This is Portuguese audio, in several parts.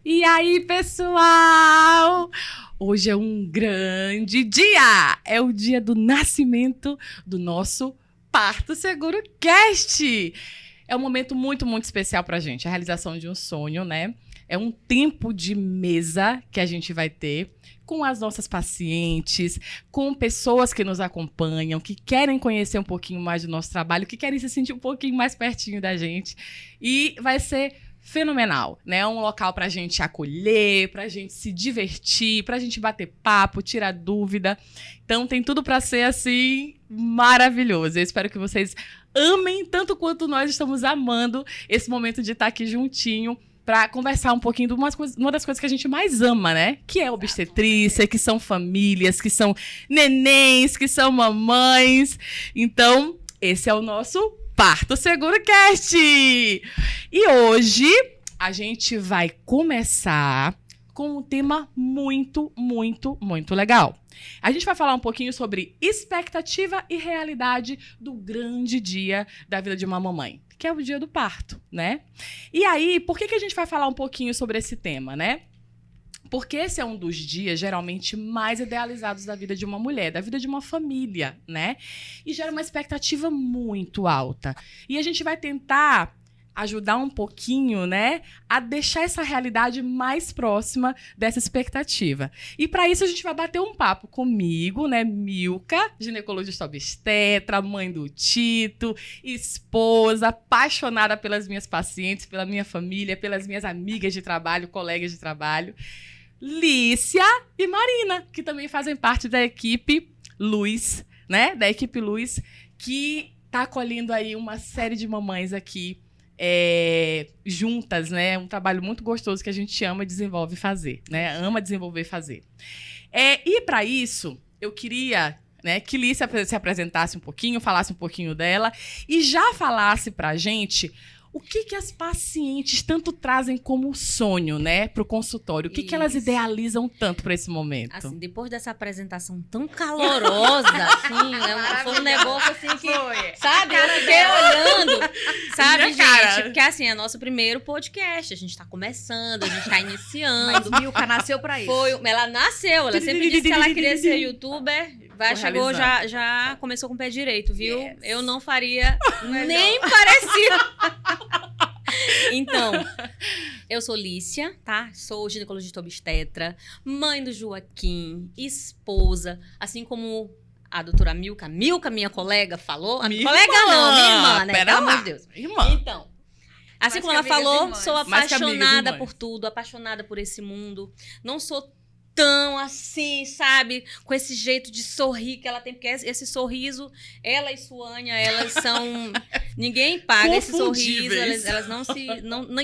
E aí, pessoal? Hoje é um grande dia! É o dia do nascimento do nosso Parto Seguro Cast! É um momento muito, muito especial pra gente, a realização de um sonho, né? É um tempo de mesa que a gente vai ter com as nossas pacientes, com pessoas que nos acompanham, que querem conhecer um pouquinho mais do nosso trabalho, que querem se sentir um pouquinho mais pertinho da gente. E vai ser fenomenal, né? É um local pra gente acolher, pra gente se divertir, pra gente bater papo, tirar dúvida. Então tem tudo pra ser, assim, maravilhoso. Eu espero que vocês amem tanto quanto nós estamos amando esse momento de estar aqui juntinho para conversar um pouquinho de uma das coisas que a gente mais ama, né? Que é obstetrícia, que são famílias, que são nenéns, que são mamães. Então, esse é o nosso Parto Seguro Cast! E hoje a gente vai começar com um tema muito, muito, muito legal. A gente vai falar um pouquinho sobre expectativa e realidade do grande dia da vida de uma mamãe, que é o dia do parto, né? E aí, por que a gente vai falar um pouquinho sobre esse tema, né? Porque esse é um dos dias, geralmente, mais idealizados da vida de uma mulher, da vida de uma família, né? E gera uma expectativa muito alta. E a gente vai tentar ajudar um pouquinho, né, a deixar essa realidade mais próxima dessa expectativa. E para isso a gente vai bater um papo comigo, né, Milka, ginecologista obstetra, mãe do Tito, esposa, apaixonada pelas minhas pacientes, pela minha família, pelas minhas amigas de trabalho, colegas de trabalho, Lícia e Marina, que também fazem parte da equipe Luz, né, da equipe Luz, que tá acolhendo aí uma série de mamães aqui juntas, né? Um trabalho muito gostoso que a gente ama desenvolve fazer, né? Ama desenvolver e fazer. E para isso, eu queria, né, que Lícia se apresentasse um pouquinho, falasse um pouquinho dela e já falasse pra gente o que as pacientes tanto trazem como sonho, né, pro consultório. O que elas idealizam tanto para esse momento? Assim, depois dessa apresentação tão calorosa, assim, foi um negócio assim que, sabe, eu fiquei olhando, sabe, gente? Porque assim, é nosso primeiro podcast, a gente tá começando, a gente tá iniciando. Mas Milka nasceu pra isso. Ela nasceu, ela sempre disse que ela queria ser youtuber. Chegou, já começou com o pé direito, viu? Yes. Eu não faria nem parecido. Então, eu sou Lícia, tá? Sou ginecologista obstetra, mãe do Joaquim, esposa, assim como a doutora Milka, minha colega, falou. Minha irmã, né? Pelo amor de Deus. Irmã. Então, assim como ela falou, sou apaixonada por tudo, apaixonada por esse mundo. Não sou tão assim, sabe? Com esse jeito de sorrir que ela tem, porque esse sorriso, ela e Suânia, elas são... Ninguém paga esse sorriso, elas não se...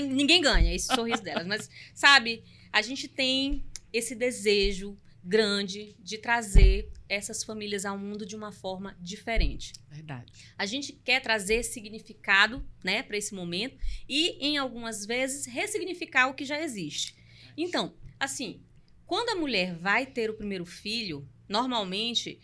ninguém ganha esse sorriso delas, mas, sabe? A gente tem esse desejo grande de trazer essas famílias ao mundo de uma forma diferente. Verdade. A gente quer trazer significado, né, para esse momento e, em algumas vezes, ressignificar o que já existe. Então, assim... Quando a mulher vai ter o primeiro filho, normalmente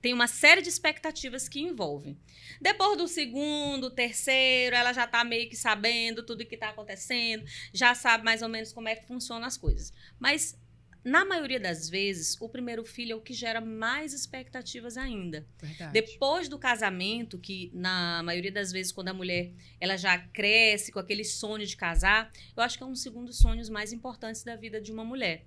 tem uma série de expectativas que envolvem. Depois do segundo, terceiro, ela já está meio que sabendo tudo o que está acontecendo, já sabe mais ou menos como é que funcionam as coisas. Mas, na maioria das vezes, o primeiro filho é o que gera mais expectativas ainda. Verdade. Depois do casamento, que na maioria das vezes, quando a mulher ela já cresce com aquele sonho de casar, eu acho que é um dos sonhos sonhos mais importantes da vida de uma mulher.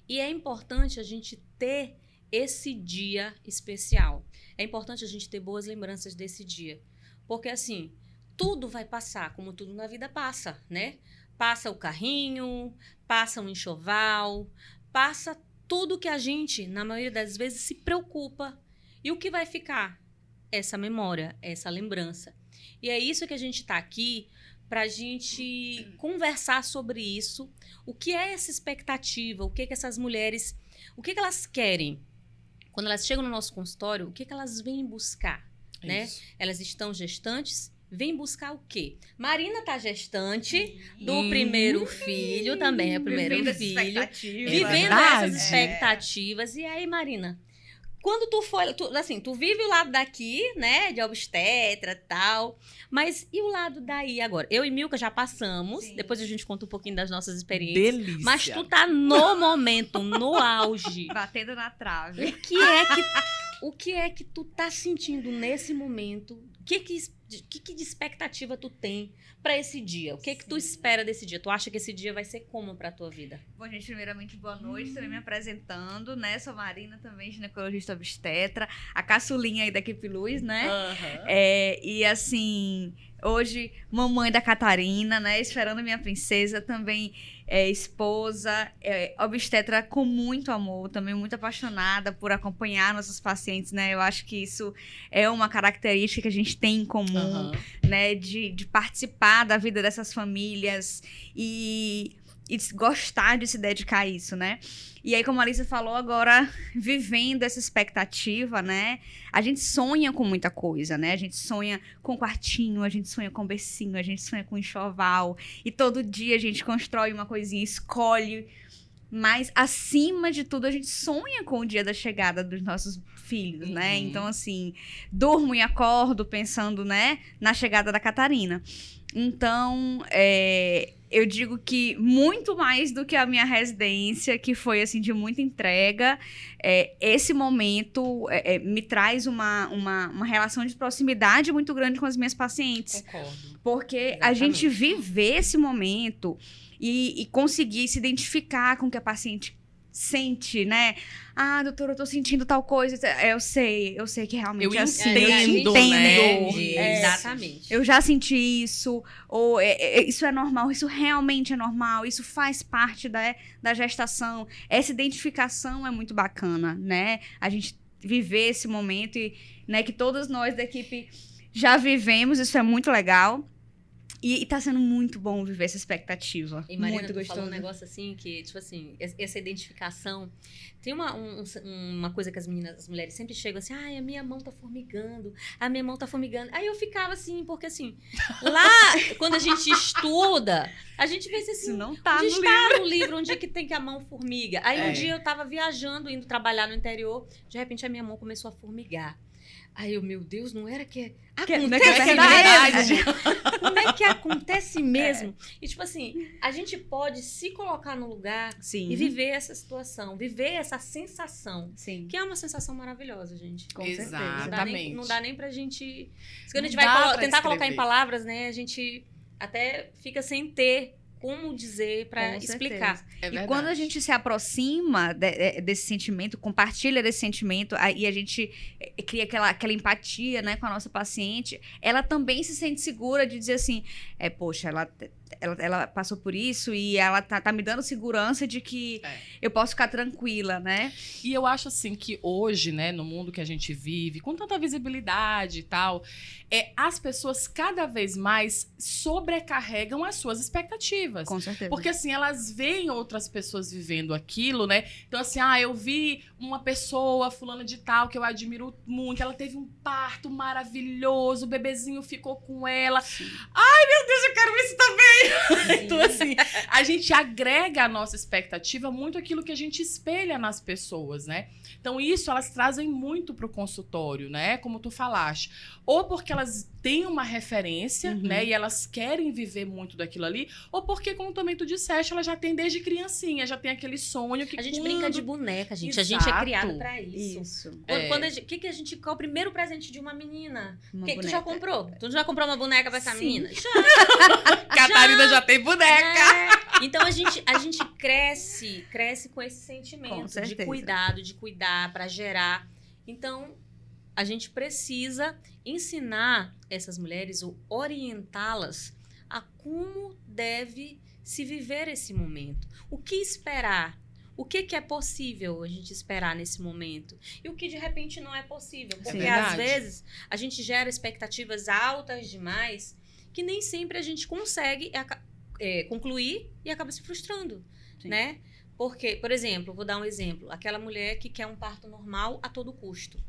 E é importante a gente ter esse dia especial. É importante a gente ter boas lembranças desse dia. Porque, assim, tudo vai passar, como tudo na vida passa, né? Passa o carrinho, passa um enxoval, passa tudo que a gente, na maioria das vezes, se preocupa. E o que vai ficar? Essa memória, essa lembrança. E é isso que a gente está aqui para a gente conversar sobre isso. O que é essa expectativa? O que essas mulheres, o que elas querem? Quando elas chegam no nosso consultório, o que elas vêm buscar? Né? Elas estão gestantes? Vem buscar o quê? Marina tá gestante do primeiro filho, também é o primeiro filho. Vivendo essas expectativas. E aí, Marina, quando tu foi, assim, tu vive o lado daqui, né, de obstetra e tal, mas e o lado daí agora? Eu e Milka já passamos, Sim. depois a gente conta um pouquinho das nossas experiências. Delícia. Mas tu tá no momento, no auge. Batendo na trave. O que é que tu tá sentindo nesse momento? O que de expectativa tu tem pra esse dia? O que tu espera desse dia? Tu acha que esse dia vai ser como pra tua vida? Bom, gente, primeiramente, boa noite. Também me apresentando, né? Sou Marina, também ginecologista obstetra. A caçulinha aí da Equipe Luz, né? E assim, hoje, mamãe da Catarina, né? Esperando minha princesa, também esposa, obstetra com muito amor, também muito apaixonada por acompanhar nossos pacientes, né? Eu acho que isso é uma característica que a gente tem em comum, né? De participar da vida dessas famílias e gostar de se dedicar a isso, né? E aí, como a Alicia falou, agora, vivendo essa expectativa, né? A gente sonha com muita coisa, né? A gente sonha com quartinho, a gente sonha com bercinho, a gente sonha com enxoval. E todo dia a gente constrói uma coisinha, escolhe. Mas, acima de tudo, a gente sonha com o dia da chegada dos nossos filhos, né? Então, assim, durmo e acordo pensando, né? Na chegada da Catarina. Então, eu digo que muito mais do que a minha residência, que foi, assim, de muita entrega, esse momento me traz uma relação de proximidade muito grande com as minhas pacientes. Concordo. Porque Exatamente. a gente viver esse momento e conseguir se identificar com o que a paciente sente, né? Ah, doutora, eu tô sentindo tal coisa. Eu sei que realmente Eu é assim. entendo, eu né? entendo. Exatamente. Eu já senti isso, ou isso é normal, isso realmente é normal, isso faz parte da gestação. Essa identificação é muito bacana, né? A gente viver esse momento e, né, que todas nós da equipe já vivemos, isso é muito legal. E tá sendo muito bom viver essa expectativa. E Marina, muito tu gostoso. falou um negócio assim, que, tipo assim, essa identificação. Tem uma coisa que as mulheres sempre chegam assim, ai, a minha mão tá formigando, a minha mão tá formigando. Aí eu ficava assim, porque assim, lá, quando a gente estuda, a gente vê se assim, Isso não tá onde no está no livro, onde é que tem que a mão formiga. Aí um É. dia eu tava viajando, indo trabalhar no interior, de repente a minha mão começou a formigar. Aí eu, meu Deus, não era que não é acontece verdade. mesmo? Não é que acontece mesmo? E tipo assim, a gente pode se colocar no lugar Sim. e viver essa situação, viver essa sensação, Sim. que é uma sensação maravilhosa, gente. Com certeza. Exatamente. Não dá nem pra gente... Quando a gente Não dá vai pra tentar colocar em descrever. palavras, né, a gente até fica sem ter como dizer pra Com explicar. certeza. É E verdade. quando a gente se aproxima desse sentimento, compartilha desse sentimento, aí a gente cria aquela empatia, né, com a nossa paciente, ela também se sente segura de dizer assim, poxa, ela passou por isso e ela tá me dando segurança de que eu posso ficar tranquila, né? E eu acho assim que hoje, né, no mundo que a gente vive, com tanta visibilidade e tal, as pessoas cada vez mais sobrecarregam as suas expectativas. Com certeza. Porque assim, elas veem outras pessoas vivendo aquilo, né? Então assim, eu vi uma pessoa, fulana de tal, que eu admiro muito, ela teve um parto maravilhoso, o bebezinho ficou com ela. Ai, meu Deus, eu quero isso também! Então assim, a gente agrega a nossa expectativa muito aquilo que a gente espelha nas pessoas, né? Então isso elas trazem muito pro consultório, né? Como tu falaste. Ou porque elas têm uma referência, né? E elas querem viver muito daquilo ali, ou porque, como também tu disseste, ela já tem desde criancinha, já tem aquele sonho que A gente quando... brinca de boneca, gente. A Exato. gente é criado pra isso. Isso. O que a gente qual é o primeiro presente de uma menina? Uma Tu já boneca. comprou? Tu já comprou uma boneca pra essa Sim. menina? Já. Catarina já tem boneca. Então a gente cresce com esse sentimento Com de certeza. cuidado, de cuidar pra gerar. Então a gente precisa ensinar essas mulheres ou orientá-las a como deve se viver esse momento. O que esperar? O que é possível a gente esperar nesse momento? E o que de repente não é possível? Porque verdade. às vezes a gente gera expectativas altas demais que nem sempre a gente consegue concluir e acaba se frustrando, Sim. né? Porque, por exemplo, vou dar um exemplo. Aquela mulher que quer um parto normal a todo custo.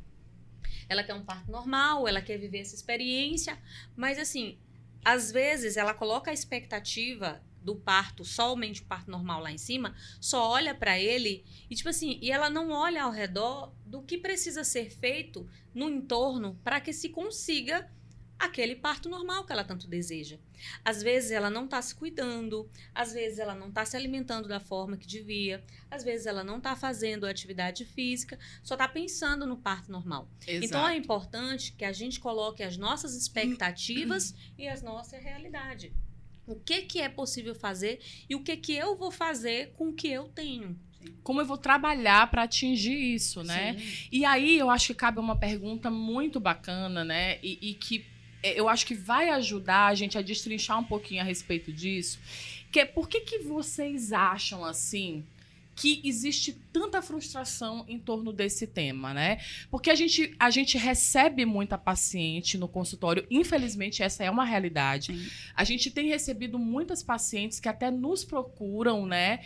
Ela quer um parto normal, ela quer viver essa experiência, mas assim, às vezes ela coloca a expectativa do parto, somente o parto normal lá em cima, só olha para ele e, tipo assim, e ela não olha ao redor do que precisa ser feito no entorno para que se consiga aquele parto normal que ela tanto deseja. Às vezes ela não está se cuidando, às vezes ela não está se alimentando da forma que devia, às vezes ela não está fazendo atividade física, só está pensando no parto normal. Exato. Então é importante que a gente coloque as nossas expectativas e a nossa realidade. O que é possível fazer e o que eu vou fazer com o que eu tenho. Como eu vou trabalhar para atingir isso, né? Sim. E aí eu acho que cabe uma pergunta muito bacana, né? E que eu acho que vai ajudar a gente a destrinchar um pouquinho a respeito disso. Que é por que vocês acham, assim, que existe tanta frustração em torno desse tema, né? Porque a gente recebe muita paciente no consultório, infelizmente essa é uma realidade. Sim. A gente tem recebido muitas pacientes que até nos procuram, né,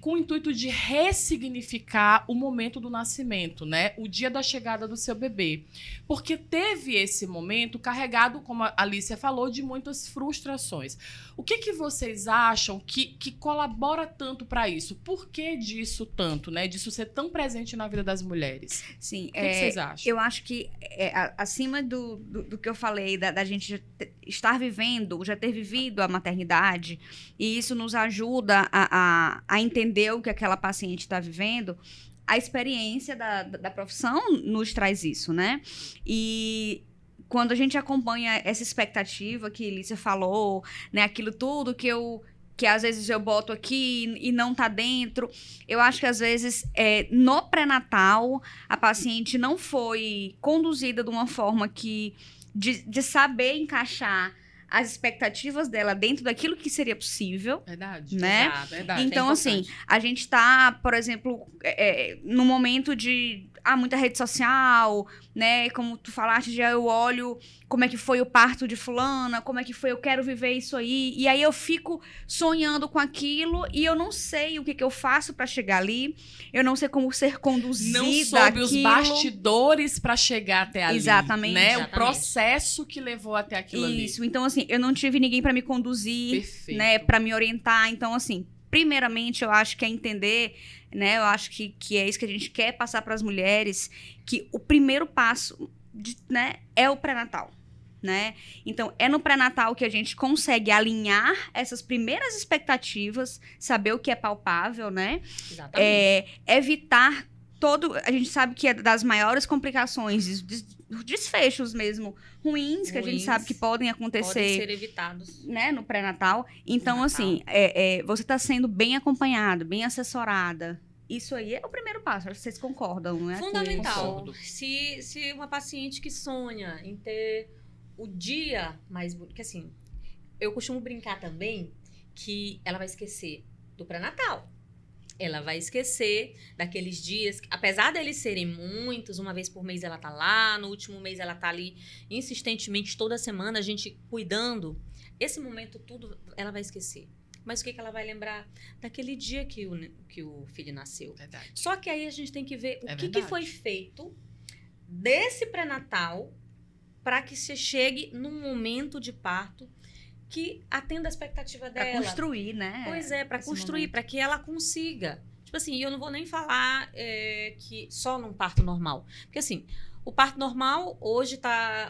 com o intuito de ressignificar o momento do nascimento, né, o dia da chegada do seu bebê. Porque teve esse momento carregado, como a Alícia falou, de muitas frustrações. O que vocês acham que colabora tanto para isso? Por que disso tanto, né? Disso ser tão presente na vida das mulheres? Sim, O que vocês acham? eu acho que acima do que eu falei, da gente estar vivendo, já ter vivido a maternidade, e isso nos ajuda a entender o que aquela paciente está vivendo, a experiência da profissão nos traz isso, né? E quando a gente acompanha essa expectativa que Lícia falou, né, aquilo tudo que às vezes eu boto aqui e não tá dentro. Eu acho que às vezes no pré-natal a paciente não foi conduzida de uma forma de saber encaixar as expectativas dela dentro daquilo que seria possível. Verdade. Né? Exato, Verdade. Então, assim, a gente tá, por exemplo, no momento de muita rede social, né? Como tu falaste, já eu olho como é que foi o parto de fulana, como é que foi, eu quero viver isso aí. E aí eu fico sonhando com aquilo e eu não sei o que eu faço para chegar ali. Eu não sei como ser conduzida Não soube os àquilo. bastidores para chegar até ali. Exatamente. Né? Exatamente. O processo que levou até aquilo ali. Isso. Então, assim, eu não tive ninguém para me conduzir, Perfeito. né? Para me orientar. Então, assim, primeiramente, eu acho que é entender, né? Eu acho que é isso que a gente quer passar para as mulheres, que o primeiro passo, né, é o pré-natal. Né? Então, é no pré-natal que a gente consegue alinhar essas primeiras expectativas, saber o que é palpável, né? Exatamente. Evitar a gente sabe que é das maiores complicações, desfechos mesmo ruins que a gente sabe que podem acontecer. Podem ser evitados. Né, no pré-natal. Então, Natal. assim, você está sendo bem acompanhada, bem assessorada. Isso aí é o primeiro passo. Acho que vocês concordam, né? Fundamental. Concordo. Se uma paciente que sonha em ter o dia mais bonito, que assim, eu costumo brincar também que ela vai esquecer do pré-natal. Ela vai esquecer daqueles dias, apesar deles serem muitos, uma vez por mês ela tá lá, no último mês ela tá ali insistentemente toda semana, a gente cuidando. Esse momento tudo ela vai esquecer. Mas o que ela vai lembrar? Daquele dia que o filho nasceu. Verdade. Só que aí a gente tem que ver o que verdade. foi feito desse pré-natal para que se chegue num momento de parto que atenda a expectativa Pra dela. construir, né? Pois é, para esse construir, momento. para que ela consiga. Tipo assim, eu não vou nem falar que só num parto normal. Porque assim, o parto normal hoje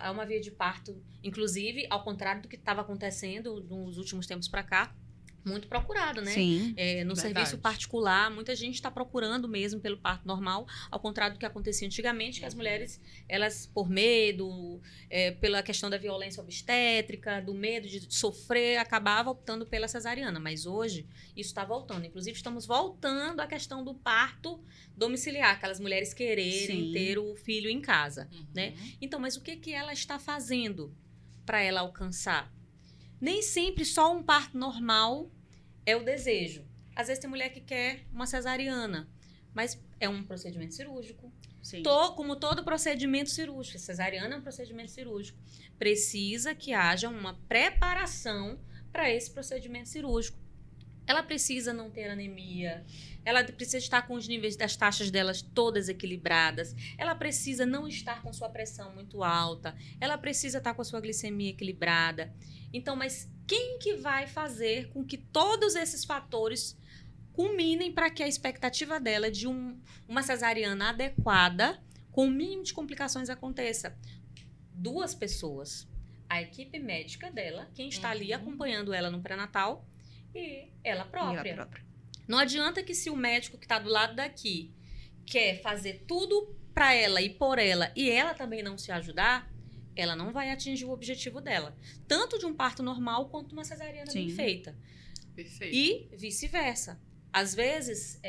é uma via de parto, inclusive, ao contrário do que estava acontecendo nos últimos tempos para cá, muito procurado, né? Sim. No Verdade. serviço particular, muita gente está procurando mesmo pelo parto normal, ao contrário do que acontecia antigamente, que as mulheres, elas, por medo, pela questão da violência obstétrica, do medo de sofrer, acabavam optando pela cesariana. Mas hoje, isso está voltando. Inclusive, estamos voltando à questão do parto domiciliar, aquelas mulheres quererem Sim. ter o filho em casa, Uhum. né? Então, mas o que ela está fazendo para ela alcançar? Nem sempre só um parto normal é o desejo. Às vezes tem mulher que quer uma cesariana, mas é um procedimento cirúrgico. Sim. Como todo procedimento cirúrgico, cesariana é um procedimento cirúrgico. Precisa que haja uma preparação para esse procedimento cirúrgico. ela precisa não ter anemia, ela precisa estar com os níveis das taxas delas todas equilibradas, ela precisa não estar com sua pressão muito alta, ela precisa estar com a sua glicemia equilibrada. Então, mas quem que vai fazer com que todos esses fatores culminem para que a expectativa dela de uma cesariana adequada, com o mínimo de complicações, aconteça? 2 pessoas. A equipe médica dela, quem está ali acompanhando ela no pré-natal, e ela própria. Não adianta que se o médico que está do lado daqui quer fazer tudo para ela e por ela, e ela também não se ajudar, ela não vai atingir o objetivo dela. Tanto de um parto normal, quanto uma cesariana bem feita. Perfeito. E vice-versa. Às vezes,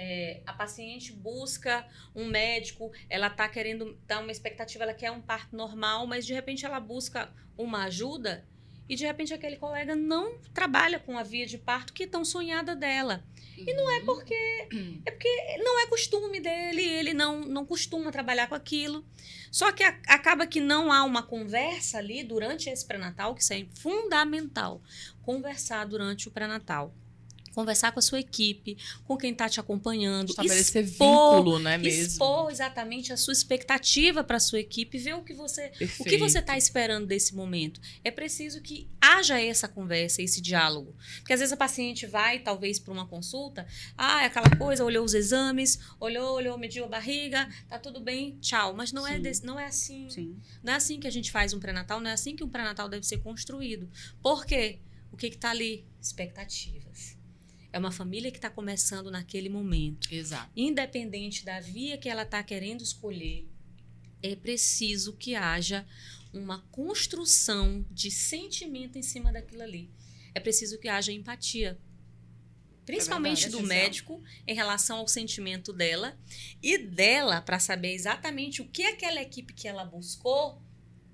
a paciente busca um médico, ela está querendo dar uma expectativa, ela quer um parto normal, mas de repente ela busca uma ajuda e de repente aquele colega não trabalha com a via de parto que é tão sonhada dela. E não é porque... É porque não é costume dele, ele não costuma trabalhar com aquilo. Só que acaba que não há uma conversa ali durante esse pré-natal, que isso é fundamental. Conversar durante o pré-natal. Conversar com a sua equipe, com quem está te acompanhando. Estabelecer vínculo, né, mesmo? Expor exatamente a sua expectativa para a sua equipe, ver o que você está esperando desse momento. É preciso que haja essa conversa, esse diálogo. Porque às vezes a paciente vai, talvez, para uma consulta, é aquela coisa, olhou os exames, olhou, mediu a barriga, tá tudo bem, tchau. Mas não é assim. Sim. Não é assim que a gente faz um pré-natal, não é assim que um pré-natal deve ser construído. Por quê? O que está ali? Expectativas. É uma família que está começando naquele momento. Exato. Independente da via que ela está querendo escolher, é preciso que haja uma construção de sentimento em cima daquilo ali. É preciso que haja empatia. Principalmente do médico em relação ao sentimento dela e dela para saber exatamente o que aquela equipe que ela buscou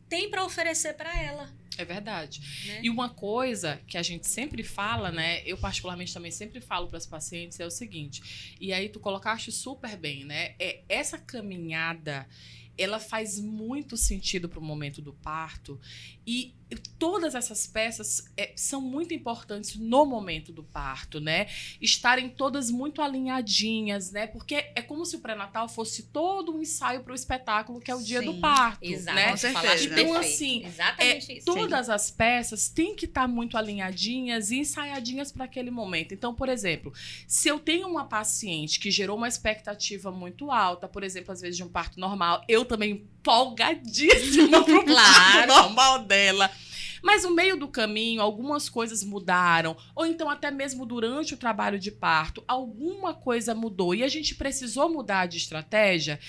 tem para oferecer para ela. É verdade. Né? E uma coisa que a gente sempre fala, né? Eu particularmente também sempre falo para as pacientes é o seguinte. E aí tu colocaste super bem, né? Essa caminhada, ela faz muito sentido para o momento do parto e todas essas peças são muito importantes no momento do parto, né? Estarem todas muito alinhadinhas, né? Porque é como se o pré-natal fosse todo um ensaio para o espetáculo que é o dia do parto, exato, né? Com certeza. Então, assim, exatamente isso. todas as peças têm que estar muito alinhadinhas e ensaiadinhas para aquele momento. Então, por exemplo, se eu tenho uma paciente que gerou uma expectativa muito alta, por exemplo, às vezes de um parto normal, eu também empolgadíssima pro parto normal dela. Mas no meio do caminho, algumas coisas mudaram, ou então até mesmo durante o trabalho de parto, alguma coisa mudou e a gente precisou mudar de estratégia.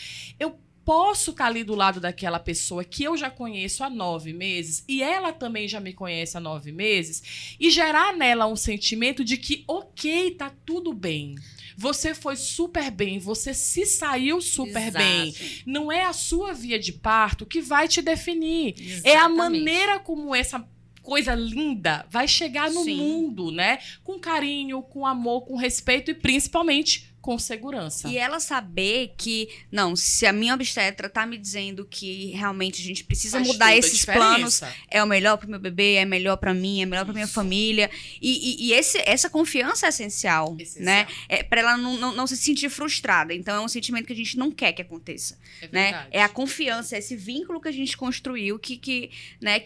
Eu posso estar ali do lado daquela pessoa que eu já conheço há 9 meses e ela também já me conhece há 9 meses e gerar nela um sentimento de que, ok, tá tudo bem. Você foi super bem, você se saiu super bem. Não é a sua via de parto que vai te definir. Exatamente. É a maneira como essa coisa linda vai chegar no mundo, né? Com carinho, com amor, com respeito e principalmente com segurança. E ela saber que, não, se a minha obstetra tá me dizendo que realmente a gente precisa mudar esses planos, é o melhor pro meu bebê, é melhor pra mim, é melhor pra minha família. E essa confiança é essencial, né? Pra ela não se sentir frustrada. Então é um sentimento que a gente não quer que aconteça, né? É a confiança, esse vínculo que a gente construiu que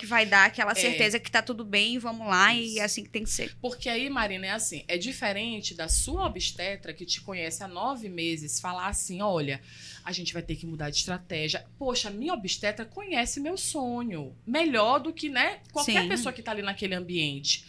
vai dar aquela certeza que tá tudo bem, vamos lá, e é assim que tem que ser. Porque aí, Marina, é assim, é diferente da sua obstetra que te conhece há 9 meses, falar assim, olha, a gente vai ter que mudar de estratégia. Poxa, minha obstetra conhece meu sonho melhor do que, né, qualquer pessoa que tá ali naquele ambiente.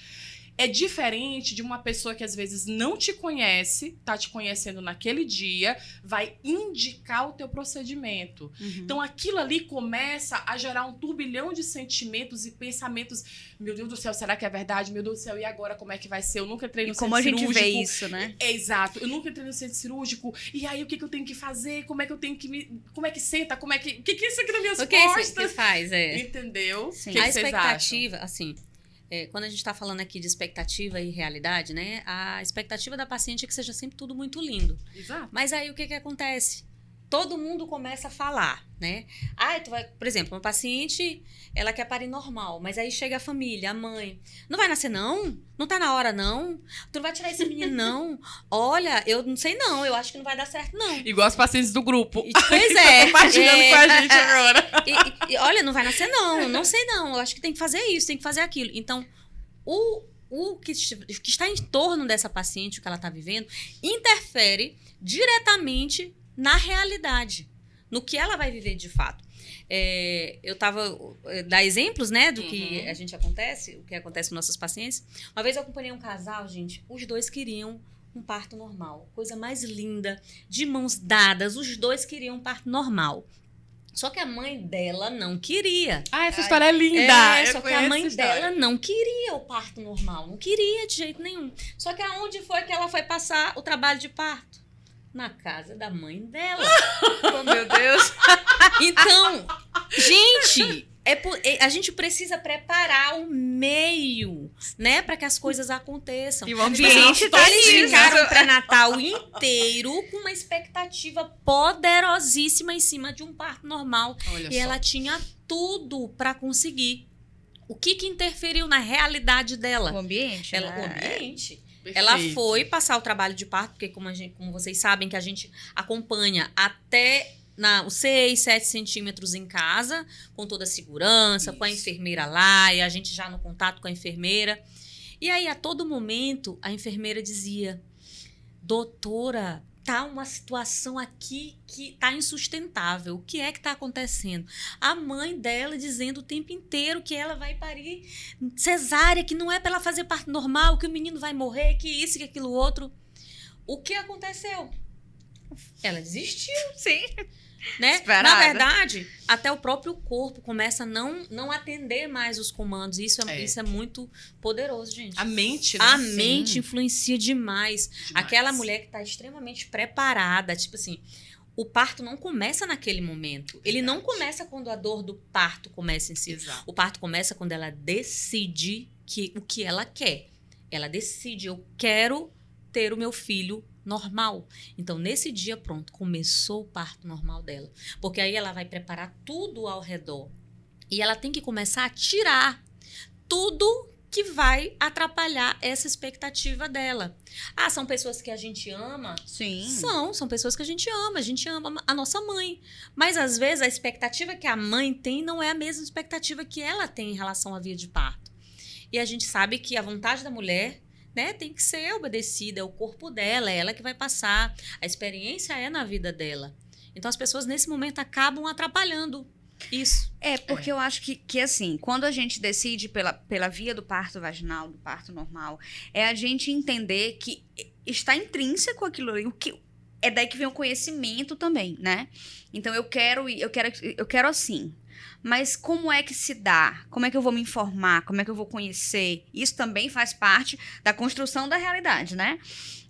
É diferente de uma pessoa que às vezes não te conhece, tá te conhecendo naquele dia, vai indicar o teu procedimento. Então aquilo ali começa a gerar um turbilhão de sentimentos e pensamentos. Meu Deus do céu, será que é verdade? Meu Deus do céu, e agora como é que vai ser? Eu nunca entrei no centro cirúrgico. Como a gente vê isso, né? Exato. Eu nunca entrei no centro cirúrgico. E aí o que eu tenho que fazer? Como é que eu tenho que como é que senta? Como é que... O que é isso aqui nas minhas costas? O que é isso que faz? Entendeu? Sim. Que a vocês expectativa, acham? assim... quando a gente está falando aqui de expectativa e realidade, né? A expectativa da paciente é que seja sempre tudo muito lindo. Exato. Mas aí o que acontece? todo mundo começa a falar, né? Ah, por exemplo, uma paciente, ela quer parir normal, mas aí chega a família, a mãe. Não vai nascer, não? Não tá na hora, não? Tu não vai tirar esse menino, não? Olha, eu não sei, não. Eu acho que não vai dar certo, não. Igual as pacientes do grupo. Pois é. Compartilhando com a gente agora. Olha, não vai nascer, não. Não sei, não. Eu acho que tem que fazer isso, tem que fazer aquilo. Então, o que está em torno dessa paciente, o que ela está vivendo, interfere diretamente na realidade, no que ela vai viver de fato. Eu estava dar exemplos, né, do que o que acontece com nossas pacientes. Uma vez eu acompanhei um casal, gente, os dois queriam um parto normal, coisa mais linda, de mãos dadas, os dois queriam um parto normal. Só que a mãe dela não queria. Ah, essa história é linda! Só que a mãe dela não queria o parto normal. Não queria de jeito nenhum. Só que aonde foi que ela foi passar o trabalho de parto? Na casa da mãe dela. Oh, meu Deus! Então, gente, a gente precisa preparar o meio, né? Para que as coisas aconteçam. E o ambiente tá Eles ficaram o pré-natal inteiro com uma expectativa poderosíssima em cima de um parto normal. Olha E só. ela tinha tudo para conseguir. O que interferiu na realidade dela? O ambiente, O ambiente. Perfeito. Ela foi passar o trabalho de parto, porque como vocês sabem que a gente acompanha até os 6, 7 centímetros em casa, com toda a segurança, com a enfermeira lá, e a gente já no contato com a enfermeira. E aí, a todo momento, a enfermeira dizia, doutora, tá uma situação aqui que tá insustentável. O que é que tá acontecendo? A mãe dela dizendo o tempo inteiro que ela vai parir cesárea, que não é para ela fazer parto normal, que o menino vai morrer, que isso, que aquilo outro. O que aconteceu? Ela desistiu. Sim. Né? Esperada. Na verdade, até o próprio corpo começa a não atender mais os comandos. Isso é muito poderoso, gente. A mente, né? A mente influencia demais. Aquela mulher que está extremamente preparada, tipo assim, o parto não começa naquele momento. Ele não começa quando a dor do parto começa em si. Exato. O parto começa quando ela decide o que ela quer. Ela decide, eu quero ter o meu filho normal. Então, nesse dia, pronto, começou o parto normal dela. Porque aí ela vai preparar tudo ao redor. E ela tem que começar a tirar tudo que vai atrapalhar essa expectativa dela. Ah, são pessoas que a gente ama? Sim. São pessoas que a gente ama a nossa mãe. Mas, às vezes, a expectativa que a mãe tem não é a mesma expectativa que ela tem em relação à via de parto. E a gente sabe que a vontade da mulher, né, tem que ser obedecida, é o corpo dela, é ela que vai passar, a experiência é na vida dela. Então as pessoas nesse momento acabam atrapalhando isso. Porque eu acho que assim, quando a gente decide pela via do parto vaginal, do parto normal, é a gente entender que está intrínseco aquilo ali, o que é daí que vem o conhecimento também, né? Então eu quero assim. Mas como é que se dá? Como é que eu vou me informar? Como é que eu vou conhecer? Isso também faz parte da construção da realidade, né?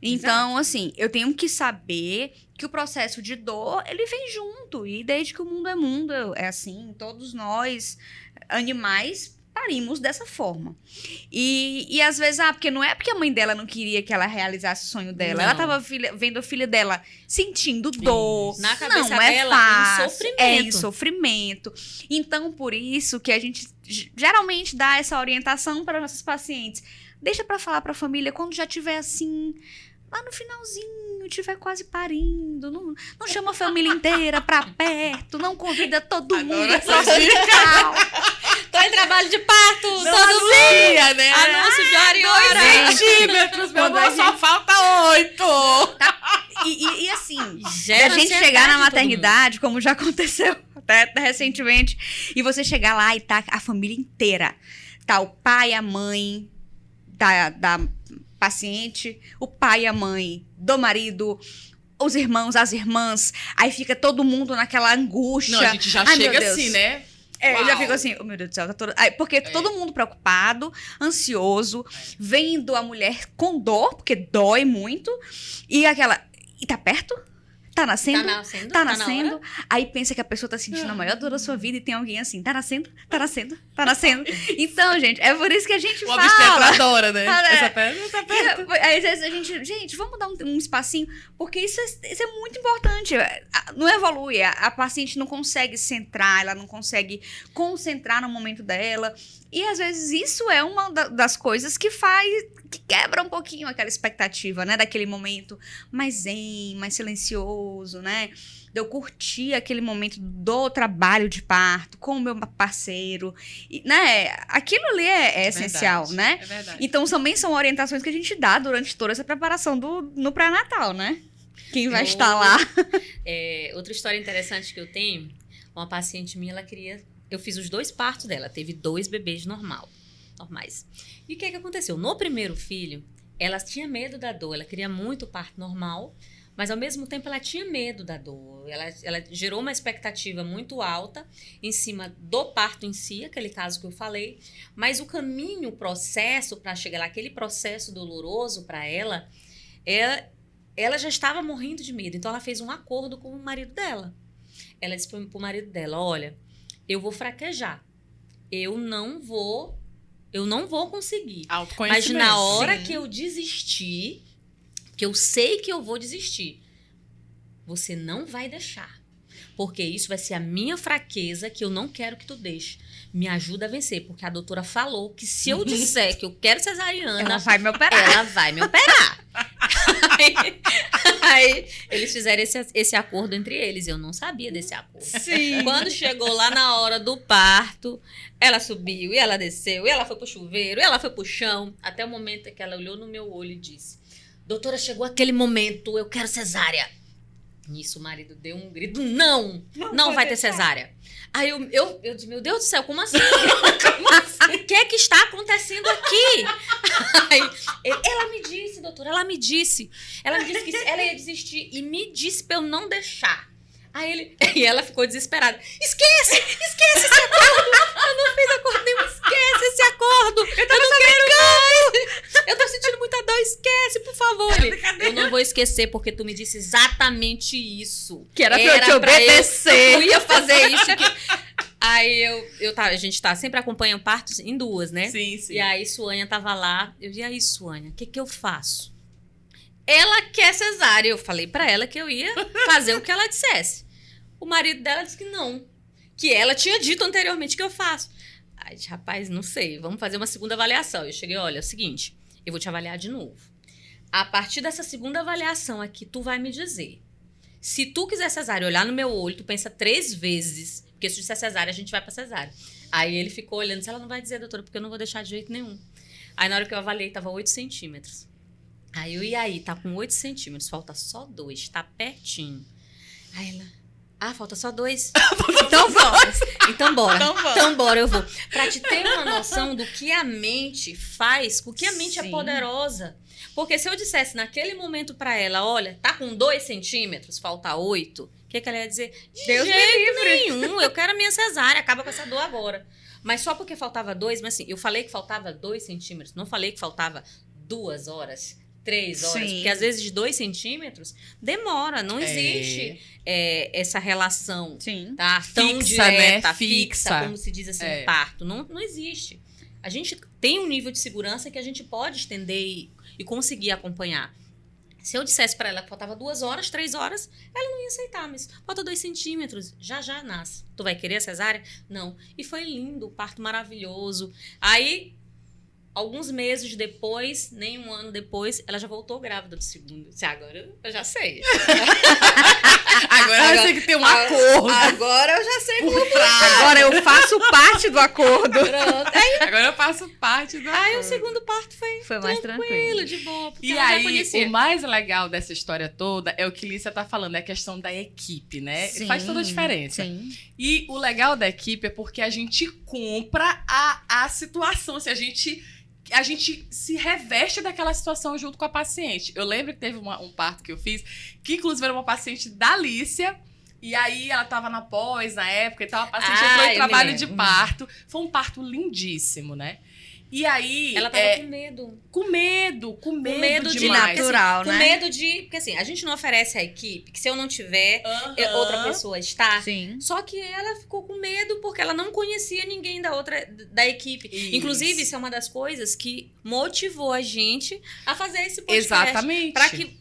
Então, assim, eu tenho que saber que o processo de dor, ele vem junto. E desde que o mundo é mundo, é assim, todos nós, animais, parimos dessa forma. E às vezes, porque não é porque a mãe dela não queria que ela realizasse o sonho dela. Não. Ela tava vendo a filha dela sentindo dor. Na cabeça não é dela, fácil, em sofrimento. É em sofrimento. Então, por isso que a gente geralmente dá essa orientação para nossas pacientes. Deixa para falar para a família quando já tiver assim, lá no finalzinho, tiver quase parindo. Não chama a família inteira pra perto, não convida todo mundo pro hospital. Tô em trabalho de parto, todo Anuncia, né? anúncio de hora em hora. 2 centímetros, meu Quando a amor, só falta 8. E assim, Gera a gente ansiedade chegar na em todo maternidade, como já aconteceu até recentemente, e você chegar lá e tá a família inteira. Tá o pai, a mãe da paciente, o pai e a mãe do marido, os irmãos, as irmãs, aí fica todo mundo naquela angústia. Não, a gente já Ai, meu chega Deus. assim, né? Eu já Uau. fico assim, oh meu Deus do céu, tá todo... porque todo mundo preocupado, ansioso, vendo a mulher com dor, porque dói muito, e aquela, e tá perto? Tá nascendo? Tá nascendo? Tá Tá na nascendo. hora? Aí pensa que a pessoa tá sentindo a maior dor da sua vida e tem alguém assim, tá nascendo, tá nascendo, tá nascendo. Então, gente, é por isso que a gente O fala. obstetra adora, né? Ah, é. Essa perna tá perto. Aí, às vezes, a gente, vamos dar um espacinho, porque isso é muito importante. Não evolui, a paciente não consegue centrar, ela não consegue concentrar no momento dela. E, às vezes, isso é uma das coisas que quebra um pouquinho aquela expectativa, né? Daquele momento mais zen, mais silencioso, né? De eu curtir aquele momento do trabalho de parto com o meu parceiro, né? Aquilo ali é essencial, Verdade, né? É verdade. Então, também são orientações que a gente dá durante toda essa preparação no pré-natal, né? Quem vai estar lá. Outra história interessante que eu tenho, uma paciente minha, ela queria... Eu fiz os 2 partos dela, teve 2 bebês normais. E o que aconteceu? No primeiro filho, ela tinha medo da dor, ela queria muito o parto normal, mas ao mesmo tempo ela tinha medo da dor. Ela gerou uma expectativa muito alta em cima do parto em si, aquele caso que eu falei, mas o caminho, o processo para chegar lá, aquele processo doloroso para ela, ela já estava morrendo de medo. Então ela fez um acordo com o marido dela. Ela disse para o marido dela, olha, eu vou fraquejar, eu não vou conseguir. Mas na hora que eu desistir, que eu sei que eu vou desistir, você não vai deixar. Porque isso vai ser a minha fraqueza que eu não quero que tu deixe. Me ajuda a vencer, porque a doutora falou que se eu disser que eu quero cesariana, Ela vai me operar. Ela vai me operar. Aí eles fizeram esse acordo entre eles. Eu não sabia desse acordo. Sim. Quando chegou lá na hora do parto, ela subiu e ela desceu, e ela foi pro chuveiro, e ela foi pro chão, até o momento que ela olhou no meu olho e disse: doutora, chegou aquele momento, eu quero cesárea. Nisso o marido deu um grito: não vai ter cesárea. Aí eu disse: meu Deus do céu, como assim? O que é que está acontecendo aqui? Aí, ela me disse, doutora, ela me disse que ela ia desistir e me disse pra eu não deixar. E ela ficou desesperada. Esquece esse acordo. Eu não fiz acordo nenhum, esquece esse acordo. Eu não quero mais. Eu tô sentindo muita dor, esquece, por favor. Eu não vou esquecer, porque tu me disse exatamente isso. Que era pra eu te obedecer. Eu ia fazer isso. Aí a gente tá sempre acompanhando partos em 2, né? Sim. E aí Suânia tava lá. Eu disse: e aí, Suânia, o que eu faço? Ela quer cesárea. Eu falei pra ela que eu ia fazer o que ela dissesse. O marido dela disse que não. Que ela tinha dito anteriormente que eu faço. Aí eu disse: rapaz, não sei. Vamos fazer uma segunda avaliação. Eu cheguei: olha, é o seguinte. Eu vou te avaliar de novo. A partir dessa segunda avaliação aqui, tu vai me dizer. Se tu quiser cesárea, olhar no meu olho, tu pensa 3 vezes. Porque se tu disser cesárea, a gente vai pra cesárea. Aí ele ficou olhando. Disse: ela não vai dizer, doutora, porque eu não vou deixar de jeito nenhum. Aí na hora que eu avaliei, tava 8 centímetros. Aí eu, e aí? Tá com 8 centímetros, falta só 2, tá pertinho. Aí ela: falta só 2. Então bora, eu vou. Pra te ter uma noção do que a mente faz, o que a mente é poderosa. Porque se eu dissesse naquele momento pra ela: olha, tá com 2 centímetros, falta 8, o que ela ia dizer? De Deus jeito nenhum, eu quero a minha cesárea, acaba com essa dor agora. Mas só porque faltava 2, mas assim, eu falei que faltava 2 centímetros, não falei que faltava 2 horas. 3 horas, Sim. porque às vezes 2 centímetros demora, não existe essa relação, tá? Tão Fixa, direta, né? fixa, como se diz assim, no parto. Não existe. A gente tem um nível de segurança que a gente pode estender e conseguir acompanhar. Se eu dissesse para ela que faltava 2 horas, 3 horas, ela não ia aceitar, mas falta 2 centímetros, já nasce. Tu vai querer a cesárea? Não. E foi lindo, o parto maravilhoso. Aí, alguns meses depois, nem 1 ano depois, ela já voltou grávida do segundo. Agora eu já sei. Agora eu sei que tem um acordo. Agora eu já sei como Agora eu faço parte do acordo. Pronto. Agora eu faço parte do acordo. Aí o segundo parto foi mais tranquilo. de boa. Porque E ela já aí, conhecia. o mais legal dessa história toda é o que Lícia tá falando, é a questão da equipe, né? Sim, Faz toda a diferença. Sim. E o legal da equipe é porque a gente compra a situação, assim, a gente se reveste daquela situação junto com a paciente. Eu lembro que teve um parto que eu fiz, que inclusive era uma paciente da Lícia, e aí ela tava na pós, na época, então a paciente entrou em trabalho de parto. Foi um parto lindíssimo, né? E aí... Ela tava com medo. Com medo De demais. natural, com né? medo de... Porque assim, a gente não oferece à equipe que se eu não tiver, outra pessoa está. Sim. Só que ela ficou com medo porque ela não conhecia ninguém da equipe. Isso. Inclusive, isso é uma das coisas que motivou a gente a fazer esse podcast. Exatamente.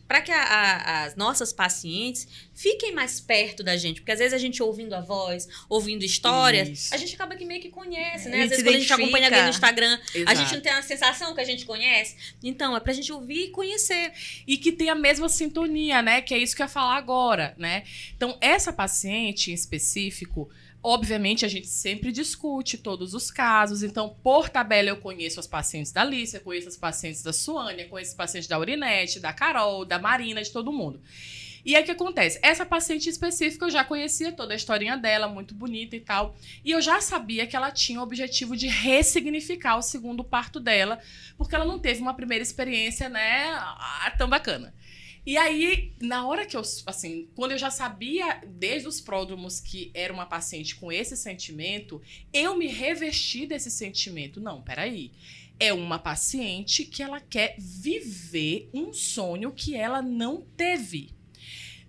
Para que as nossas pacientes fiquem mais perto da gente. Porque às vezes a gente ouvindo a voz, ouvindo histórias, Isso. a gente acaba que meio que conhece, A né? gente Às vezes se quando a gente acompanha alguém no identifica. Instagram, a Exato. gente não tem a sensação que a gente conhece. Então, é pra gente ouvir e conhecer. E que tem a mesma sintonia, né? Que é isso que eu ia falar agora, né? Então, essa paciente em específico, obviamente, a gente sempre discute todos os casos. Então, por tabela, eu conheço as pacientes da Alicia, conheço as pacientes da Suânia, conheço os pacientes da Aurinete, da Carol, da Marina, de todo mundo. E aí, o que acontece? Essa paciente específica, eu já conhecia toda a historinha dela, muito bonita e tal. E eu já sabia que ela tinha o objetivo de ressignificar o segundo parto dela, porque ela não teve uma primeira experiência, né, tão bacana. E aí, na hora que eu, assim, quando eu já sabia, desde os pródromos, que era uma paciente com esse sentimento, eu me revesti desse sentimento. Não, peraí. É uma paciente que ela quer viver um sonho que ela não teve.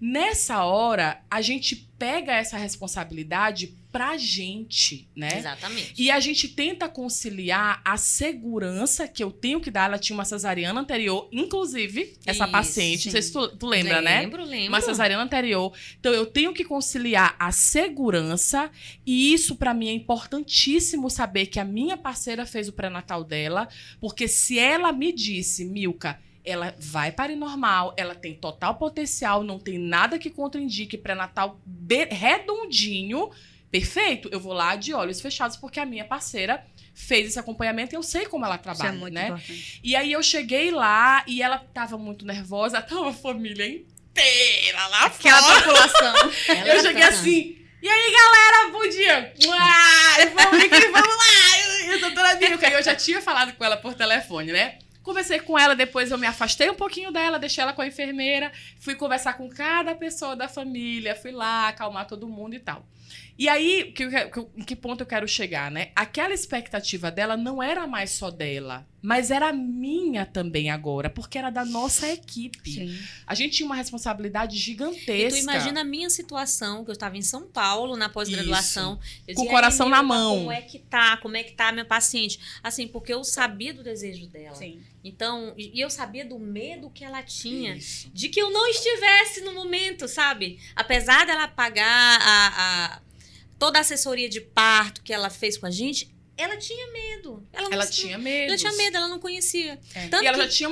Nessa hora, a gente pega essa responsabilidade pra gente, né? Exatamente. E a gente tenta conciliar a segurança que eu tenho que dar. Ela tinha uma cesariana anterior, inclusive, essa Isso, paciente. Não sei se tu lembra, né? Lembro. Uma cesariana anterior. Então, eu tenho que conciliar a segurança. E isso, pra mim, é importantíssimo saber que a minha parceira fez o pré-natal dela. Porque se ela me disse, Milka, ela vai parir normal, ela tem total potencial, não tem nada que contraindique, pré-natal redondinho, perfeito, eu vou lá de olhos fechados, porque a minha parceira fez esse acompanhamento e eu sei como ela trabalha, Isso é muito né? importante. E aí eu cheguei lá e ela tava muito nervosa, tava a família inteira lá Aquela fora. população. Eu cheguei assim, e aí, galera, bom dia! Vamos lá! Eu doutora Milka, e eu já tinha falado com ela por telefone, né? Conversei com ela, depois eu me afastei um pouquinho dela, deixei ela com a enfermeira, fui conversar com cada pessoa da família, fui lá acalmar todo mundo e tal. E aí, em que ponto eu quero chegar, né? Aquela expectativa dela não era mais só dela, mas era minha também agora, porque era da nossa equipe. Sim. A gente tinha uma responsabilidade E gigantesca. tu imagina a minha situação, que eu estava em São Paulo, na pós-graduação. Eu Com o dizia, coração na Milka, mão. Como é que tá a minha paciente? Assim, porque eu sabia do desejo dela. Sim. Então, e eu sabia do medo que ela tinha. Isso. De que eu não estivesse no momento, sabe? Apesar dela pagar toda a assessoria de parto que ela fez com a gente, ela tinha medo. Ela tinha medo. Ela tinha medo, ela não conhecia. Tanto E ela que- já tinha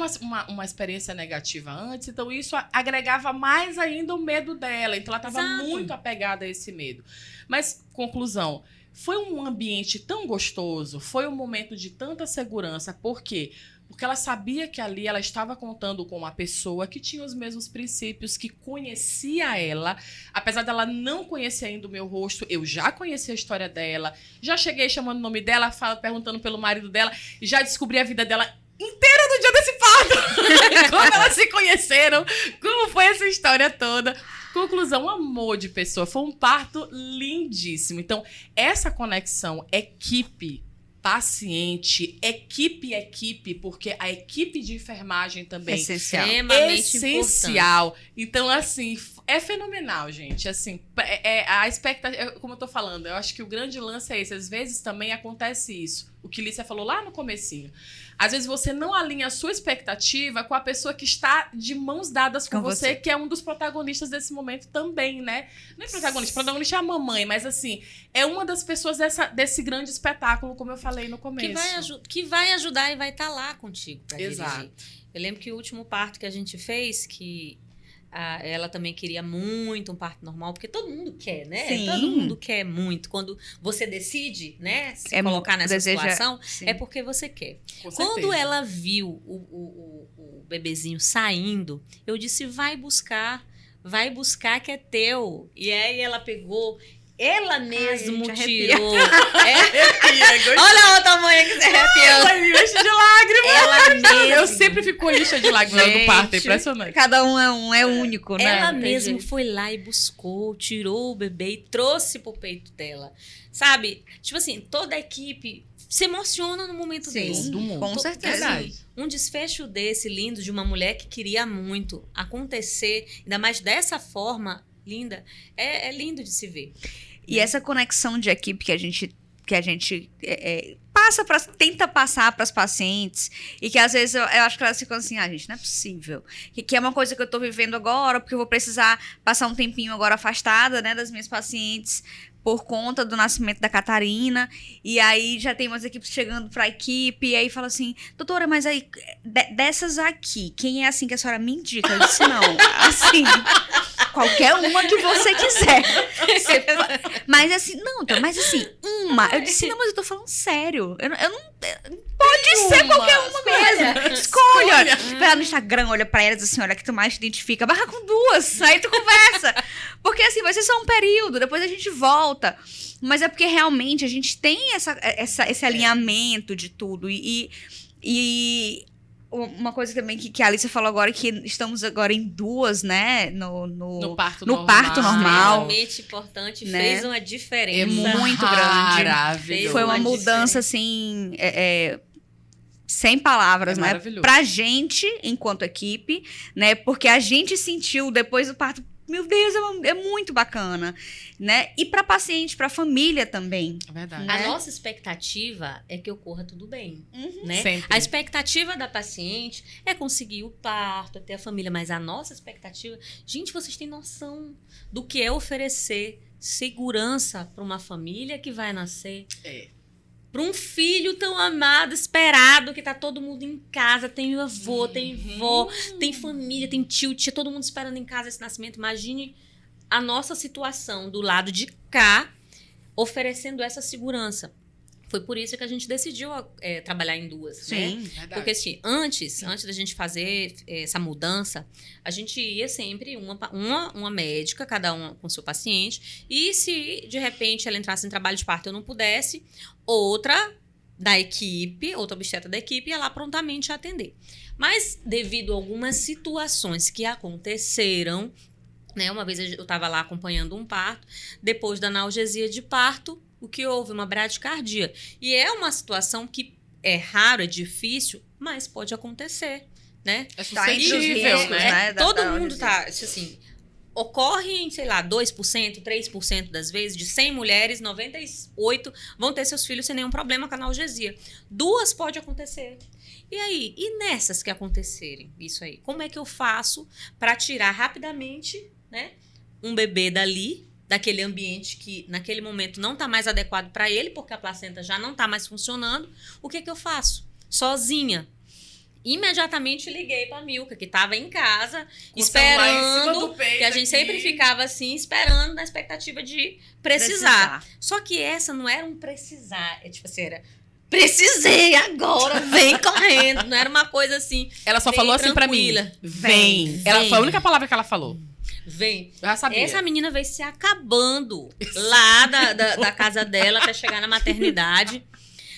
uma experiência negativa antes, então isso agregava mais ainda o medo dela. Então ela estava Exato. muito apegada a esse medo. Mas, conclusão, foi um ambiente tão gostoso, foi um momento de tanta segurança. Por quê? Porque ela sabia que ali ela estava contando com uma pessoa que tinha os mesmos princípios, que conhecia ela. Apesar dela não conhecer ainda o meu rosto, eu já conhecia a história dela. Já cheguei chamando o nome dela, perguntando pelo marido dela. E já descobri a vida dela inteira no dia desse parto. Como elas se conheceram, como foi essa história toda. Conclusão, amor de pessoa. Foi um parto lindíssimo. Então, essa conexão equipe, paciente, equipe, porque a equipe de enfermagem também Essencial. Extremamente essencial. Então, assim, é fenomenal, gente. Assim, a expectativa, como eu tô falando, eu acho que o grande lance é esse. Às vezes também acontece isso. O que Lícia falou lá no comecinho. Às vezes você não alinha a sua expectativa com a pessoa que está de mãos dadas com você, que é um dos protagonistas desse momento também, né? Não é protagonista é a mamãe, mas assim, é uma das pessoas desse grande espetáculo, como eu falei no começo. Que vai ajudar e vai estar lá contigo pra Exato. dirigir. Eu lembro que o último parto que a gente fez, que ela também queria muito um parto normal, porque todo mundo quer, né? Sim. Todo mundo quer muito. Quando você decide, né, se colocar nessa situação, Sim. é porque você quer. Com Quando certeza. ela viu o bebezinho saindo, eu disse, vai buscar que é teu. E aí ela pegou, ela mesmo gente, arrepia. tirou. Olha, Olha o tamanho que você arrepiou. ela me enche de lágrimas. Ela mesmo. Eu sempre fico com lixa de lágrimas do parto, é Gente, impressionante. Cada um é único, né? Ela Não tem mesmo jeito. foi lá e buscou, tirou o bebê e trouxe pro peito dela. Sabe? Tipo assim, toda a equipe se emociona no momento desse. Do mundo. Com certeza. Verdade. Um desfecho desse lindo de uma mulher que queria muito acontecer, ainda mais dessa forma linda, é lindo de se ver. E essa conexão de equipe que a gente passa tenta passar para as pacientes, e que às vezes eu acho que elas ficam assim, gente, não é possível. Que é uma coisa que eu tô vivendo agora, porque eu vou precisar passar um tempinho agora afastada, né, das minhas pacientes, por conta do nascimento da Catarina, e aí já tem umas equipes chegando pra equipe, e aí fala assim, doutora, mas aí, dessas aqui, quem é assim que a senhora me indica? Eu disse, não, assim, qualquer uma que você quiser. Mas assim, não, mas assim, uma. Eu disse, não, mas eu tô falando sério. Eu não pode ser qualquer uma mesmo. Escolha. Vai lá no Instagram, olha pra elas assim, olha que tu mais te identifica. Marca com 2, aí tu conversa. Porque assim, vai ser só um período, depois a gente volta. Mas é porque realmente a gente tem esse alinhamento de tudo. E uma coisa também que a Alicia falou agora, que estamos agora em 2, né? No parto normal. Extremamente importante, né? Fez uma diferença. É muito grande. Maravilhoso. Foi uma mudança, assim, sem palavras, né? Maravilhoso. Pra gente, enquanto equipe, né? Porque a gente sentiu depois do parto, meu Deus, é muito bacana, né? E pra paciente, pra família também. É verdade. Né? A nossa expectativa é que ocorra tudo bem, né? Sempre. A expectativa da paciente é conseguir o parto, é ter a família, mas a nossa expectativa... Gente, vocês têm noção do que é oferecer segurança para uma família que vai nascer? Para um filho tão amado, esperado, que tá todo mundo em casa, tem avô, tem vó, tem família, tem tio, tia, todo mundo esperando em casa esse nascimento. Imagine a nossa situação do lado de cá, oferecendo essa segurança. Foi por isso que a gente decidiu trabalhar em 2, Sim, né? Verdade. Porque assim, antes da gente fazer essa mudança, a gente ia sempre uma médica, cada uma com seu paciente, e se de repente ela entrasse em trabalho de parto e eu não pudesse, outra da equipe, outra obstetra da equipe ia lá prontamente atender. Mas devido a algumas situações que aconteceram, né? Uma vez eu estava lá acompanhando um parto, depois da analgesia de parto, o que houve? Uma bradicardia. E é uma situação que é raro, é difícil, mas pode acontecer, né? É Tá entre os suscetível, riscos, né? né? Todo mundo tá, assim, ocorre em, sei lá, 2%, 3% das vezes, de 100 mulheres, 98 vão ter seus filhos sem nenhum problema com a analgesia. 2 pode acontecer. E aí, e nessas que acontecerem isso aí, como é que eu faço para tirar rapidamente, né, um bebê dali, daquele ambiente que naquele momento não está mais adequado para ele, porque a placenta já não está mais funcionando? O que eu faço? Sozinha. Imediatamente liguei para a Milka, que estava em casa, esperando, que a gente sempre ficava assim, esperando, na expectativa de precisar. Só que essa não era um precisar, tipo assim, era precisei agora, vem correndo. Não era uma coisa assim. Ela só falou assim pra mim: vem. Ela foi a única palavra que ela falou. Vem. Eu já sabia. Essa menina veio se acabando lá da casa dela até chegar na maternidade.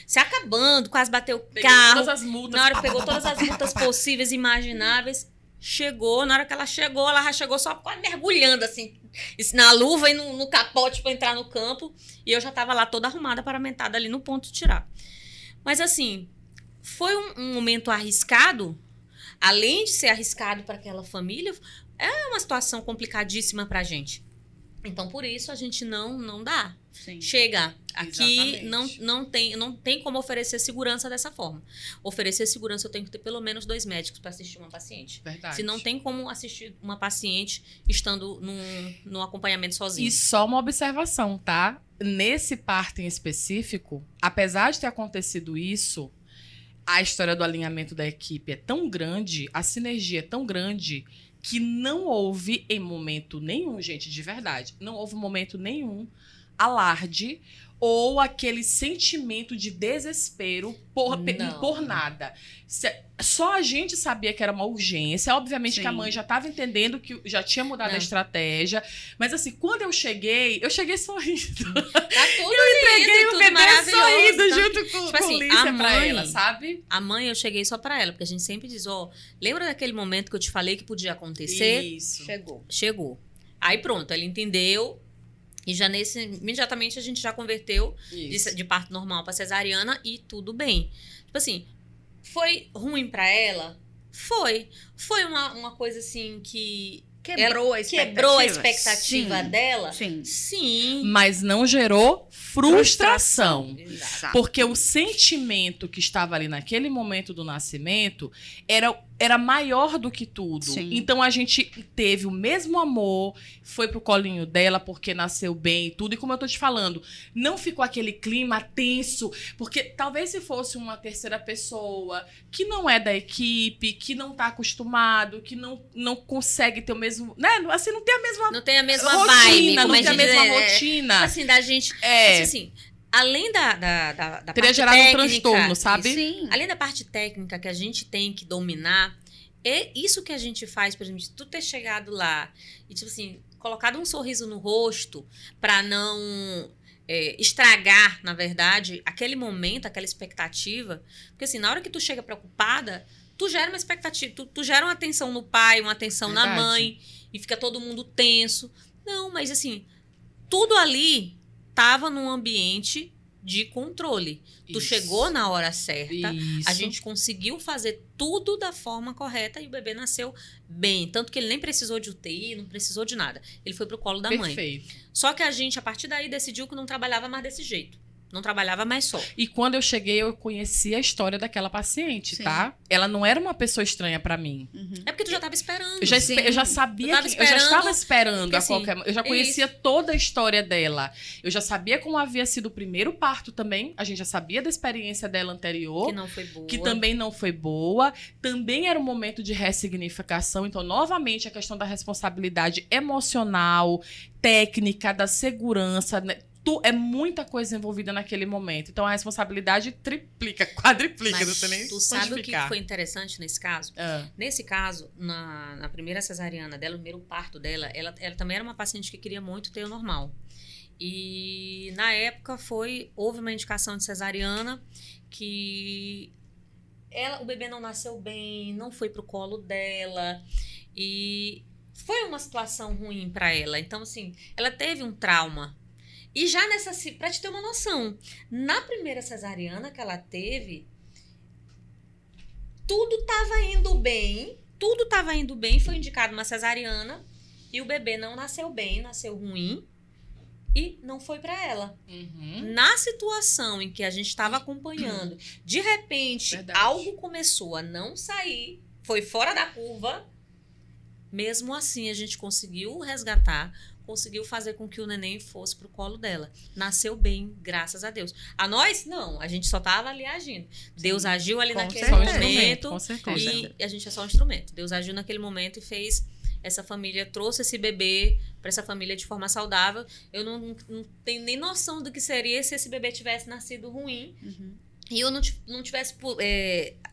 Se acabando, quase bateu o carro. Todas as multas. Na hora pegou todas as multas possíveis e imagináveis. Chegou, na hora que ela já chegou só quase mergulhando, assim, na luva e no capote pra entrar no campo. E eu já tava lá toda arrumada, paramentada ali no ponto de tirar. Mas assim, foi um momento arriscado. Além de ser arriscado para aquela família, é uma situação complicadíssima pra gente. Então, por isso, a gente não dá. Sim. Chega aqui, Exatamente. não tem como oferecer segurança dessa forma. Oferecer segurança, eu tenho que ter pelo menos 2 médicos para assistir uma paciente. Verdade. Se não tem como assistir uma paciente estando num acompanhamento sozinho. E só uma observação, tá? Nesse parto em específico, apesar de ter acontecido isso, a história do alinhamento da equipe é tão grande, a sinergia é tão grande, que não houve em momento nenhum, gente, de verdade, não houve momento nenhum alarde ou aquele sentimento de desespero por nada. Só a gente sabia que era uma urgência. Obviamente que a mãe já estava entendendo que já tinha mudado a estratégia. Mas assim, quando eu cheguei sorrindo. Tá tudo Eu entreguei tudo o bebê maravilhoso, sorrindo tá? junto com Tipo assim, Lícia a pra mãe- ela, sabe? A mãe, eu cheguei só pra ela, porque a gente sempre diz, lembra daquele momento que eu te falei que podia acontecer? Isso. Chegou. Chegou. Aí pronto, ela entendeu. E já imediatamente a gente já converteu Isso. de parto normal para cesariana e tudo bem. Tipo assim, foi ruim para ela? Foi. Foi uma coisa assim que Quebrou a expectativa. quebrou a expectativa Sim. dela? Sim. Sim. Mas não gerou frustração. Exato. Porque o sentimento que estava ali naquele momento do nascimento era maior do que tudo. Sim. Então a gente teve o mesmo amor, foi pro colinho dela porque nasceu bem e tudo. E como eu tô te falando, não ficou aquele clima tenso. Porque talvez se fosse uma terceira pessoa que não é da equipe, que não tá acostumado, que não consegue ter o mesmo. Né? Assim, não tem a mesma Não tem a mesma rotina, vibe. não como tem a gente mesma diz, rotina. Assim, da gente... Assim, além da Teria parte gerado um técnica, transtorno, sabe? Sim. além da parte técnica que a gente tem que dominar, é isso que a gente faz, por exemplo, de tu ter chegado lá e, tipo assim, colocado um sorriso no rosto pra não estragar, na verdade, aquele momento, aquela expectativa. Porque, assim, na hora que tu chega preocupada, tu gera uma expectativa, tu gera uma atenção no pai, uma atenção na Verdade. mãe, e fica todo mundo tenso. Não, mas, assim, tudo ali tava num ambiente de controle. Tu Isso. chegou na hora certa, Isso. a gente conseguiu fazer tudo da forma correta e o bebê nasceu bem. Tanto que ele nem precisou de UTI, não precisou de nada. Ele foi pro colo da mãe. Perfeito. Só que a gente, a partir daí, decidiu que não trabalhava mais desse jeito. Não trabalhava mais só. E quando eu cheguei, eu conheci a história daquela paciente, Sim. tá? Ela não era uma pessoa estranha pra mim. Uhum. É porque tu já tava esperando. Eu já, Sim. eu já sabia Eu tava que eu já estava esperando, esperando porque, a qualquer eu já conhecia toda a história dela. Eu já sabia como havia sido o primeiro parto também. A gente já sabia da experiência dela anterior. Que não foi boa. Que também não foi boa. Também era um momento de ressignificação. Então, novamente, a questão da responsabilidade emocional, técnica, da segurança, né? É muita coisa envolvida naquele momento. Então, a responsabilidade triplica, quadriplica. Mas não sei nem tu sabe o que quantificar. foi interessante nesse caso? Ah, Nesse caso, na primeira cesariana dela, o primeiro parto dela, ela também era uma paciente que queria muito ter o normal. E na época houve uma indicação de cesariana que o bebê não nasceu bem, não foi pro colo dela e foi uma situação ruim para ela. Então, assim, ela teve um trauma. E já pra te ter uma noção, na primeira cesariana que ela teve, tudo estava indo bem, foi indicado uma cesariana e o bebê não nasceu bem, nasceu ruim e não foi para ela. uhum. Na situação em que a gente estava acompanhando, de repente, Verdade. algo começou a não sair, foi fora da curva, mesmo assim a gente conseguiu resgatar, conseguiu fazer com que o neném fosse pro colo dela. Nasceu bem, graças a Deus. A nós, não. A gente só tava ali agindo. Deus agiu ali Com naquele certeza. momento. Com certeza. E a gente é só um instrumento. Deus agiu naquele momento e fez essa família, trouxe esse bebê para essa família de forma saudável. Eu não tenho nem noção do que seria se esse bebê tivesse nascido ruim. Uhum. E eu não tivesse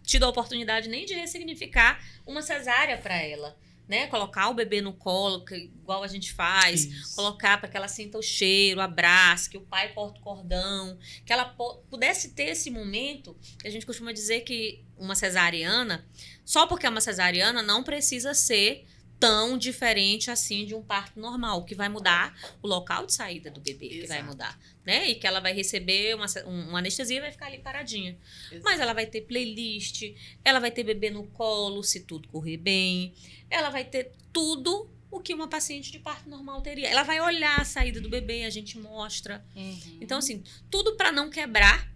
tido a oportunidade nem de ressignificar uma cesárea para ela. Né? Colocar o bebê no colo, igual a gente faz. Isso. Colocar para que ela sinta o cheiro, o abraço, que o pai corta o cordão. Que ela pudesse ter esse momento. A gente costuma dizer que uma cesariana, só porque é uma cesariana, não precisa ser tão diferente assim de um parto normal, que vai mudar o local de saída do bebê, que vai Exato. mudar, né? E que ela vai receber uma anestesia e vai ficar ali paradinha. Exato. Mas ela vai ter playlist, ela vai ter bebê no colo, se tudo correr bem, ela vai ter tudo o que uma paciente de parto normal teria. Ela vai olhar a saída do bebê, a gente mostra. Uhum. Então, assim, tudo para não quebrar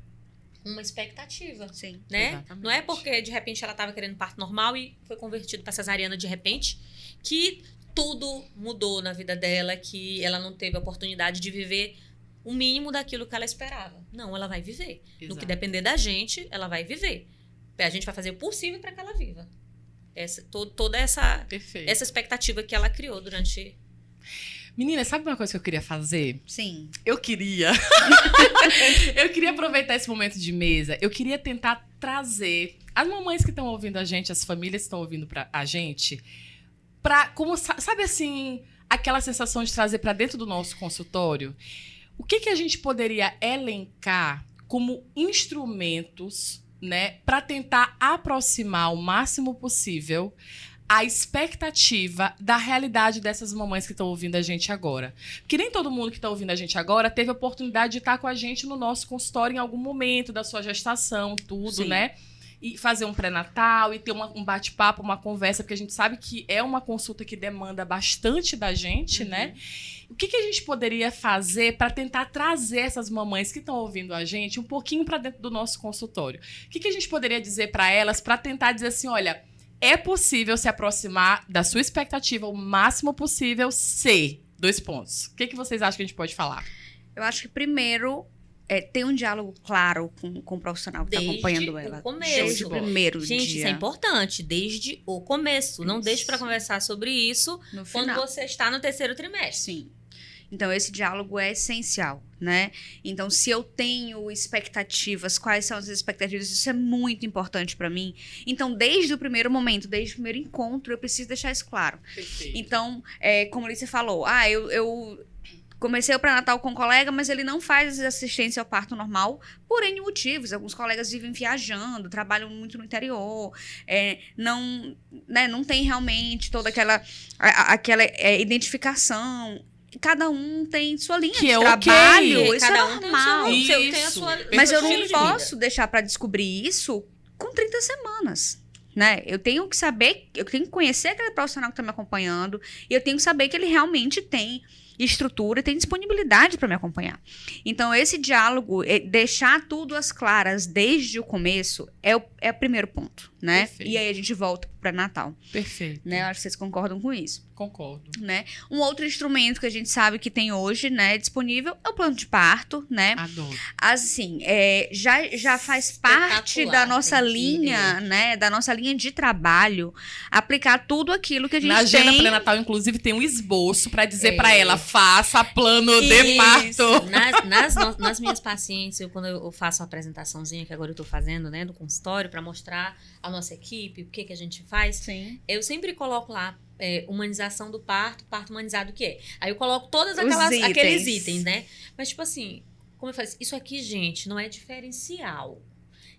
uma expectativa, Sim. né? Exatamente. Não é porque de repente ela estava querendo parto normal e foi convertido para cesariana de repente que tudo mudou na vida dela, que ela não teve a oportunidade de viver o mínimo daquilo que ela esperava. Não, ela vai viver. No que Exato. depender da gente, ela vai viver. A gente vai fazer o possível para que ela viva. Toda essa Perfeito. expectativa que ela criou durante... Menina, sabe uma coisa que eu queria fazer? Sim. Eu queria aproveitar esse momento de mesa. Eu queria tentar trazer as mamães que estão ouvindo a gente, as famílias que estão ouvindo a gente, como sabe assim, aquela sensação de trazer para dentro do nosso consultório. O que a gente poderia elencar como instrumentos, né, para tentar aproximar o máximo possível a expectativa da realidade dessas mamães que estão ouvindo a gente agora. Porque nem todo mundo que está ouvindo a gente agora teve a oportunidade de estar com a gente no nosso consultório em algum momento da sua gestação, tudo, Sim. né? E fazer um pré-natal e ter um bate-papo, uma conversa, porque a gente sabe que é uma consulta que demanda bastante da gente, né? O que a gente poderia fazer para tentar trazer essas mamães que estão ouvindo a gente um pouquinho para dentro do nosso consultório? O que a gente poderia dizer para elas para tentar dizer assim, olha, é possível se aproximar da sua expectativa o máximo possível se... 2 pontos. O que vocês acham que a gente pode falar? Eu acho que primeiro ter um diálogo claro com o profissional que está acompanhando ela. O começo. Desde o primeiro Gente, dia. isso é importante, desde o começo. Não deixe para conversar sobre isso No quando final. você está no 3º trimestre. Sim. Então, esse diálogo é essencial, né? Então, se eu tenho expectativas, quais são as expectativas? Isso é muito importante para mim. Então, desde o primeiro momento, desde o primeiro encontro, eu preciso deixar isso claro. Perfeito. Então, como a Alice falou, eu comecei o pré-natal com um colega, mas ele não faz assistência ao parto normal por N motivos. Alguns colegas vivem viajando, trabalham muito no interior, não tem realmente toda aquela identificação. Cada um tem sua linha Que de é trabalho, ok. isso Cada é um tem o normal. seu- tem a Isso. sua- Mas eu seu não estilo de vida. posso deixar para descobrir isso com 30 semanas. Né? Eu tenho que saber, eu tenho que conhecer aquele profissional que está me acompanhando e eu tenho que saber que ele realmente tem estrutura e tem disponibilidade para me acompanhar. Então, esse diálogo, deixar tudo às claras desde o começo é o primeiro ponto, né? Perfeito. E aí a gente volta para o pré-natal, Perfeito. né? Eu acho que vocês concordam com isso. Concordo. Né? Um outro instrumento que a gente sabe que tem hoje, né, disponível, é o plano de parto, né? Adoro. Assim, já faz parte Espetacular, da nossa tem que linha, né, da nossa linha de trabalho, aplicar tudo aquilo que a gente Na agenda tem. pré-natal, inclusive, tem um esboço para dizer É. para ela, faça plano de Isso. parto. Nas minhas pacientes, quando eu faço uma apresentaçãozinha, que agora eu tô fazendo, né, do consultório, para mostrar a nossa equipe, o que a gente faz, Sim. eu sempre coloco lá humanização do parto humanizado, o que é? Aí eu coloco todos Os aqueles itens. itens, né? Mas, tipo assim, como eu faço? Isso aqui, gente, não é diferencial.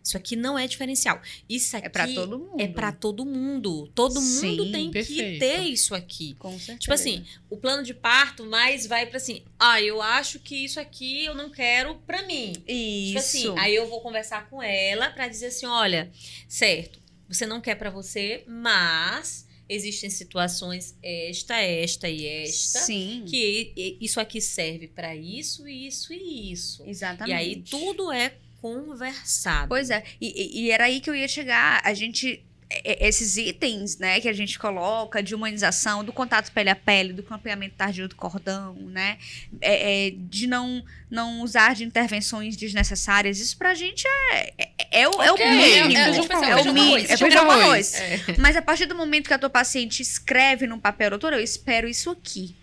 Isso aqui não é diferencial. Isso aqui É para todo mundo. é pra todo mundo. Todo mundo Sim, tem perfeito. que ter isso aqui. Com certeza. Tipo assim, o plano de parto, mas vai pra assim, eu acho que isso aqui eu não quero pra mim. Tipo Isso. assim, aí eu vou conversar com ela pra dizer assim, olha, certo, você não quer pra você, mas existem situações esta e esta, Sim. que isso aqui serve pra isso, isso e isso. Exatamente. E aí tudo é conversado. Pois é, e era aí que eu ia chegar. A gente, esses itens, né, que a gente coloca de humanização, do contato pele a pele, do campeamento tardio do cordão, né, de não usar de intervenções desnecessárias, isso pra gente é o Ok, mínimo. é tipo assim, É o feijão com mínimo. arroz. É feijão com arroz. É. Mas a partir do momento que a tua paciente escreve num papel, doutora, eu espero isso aqui.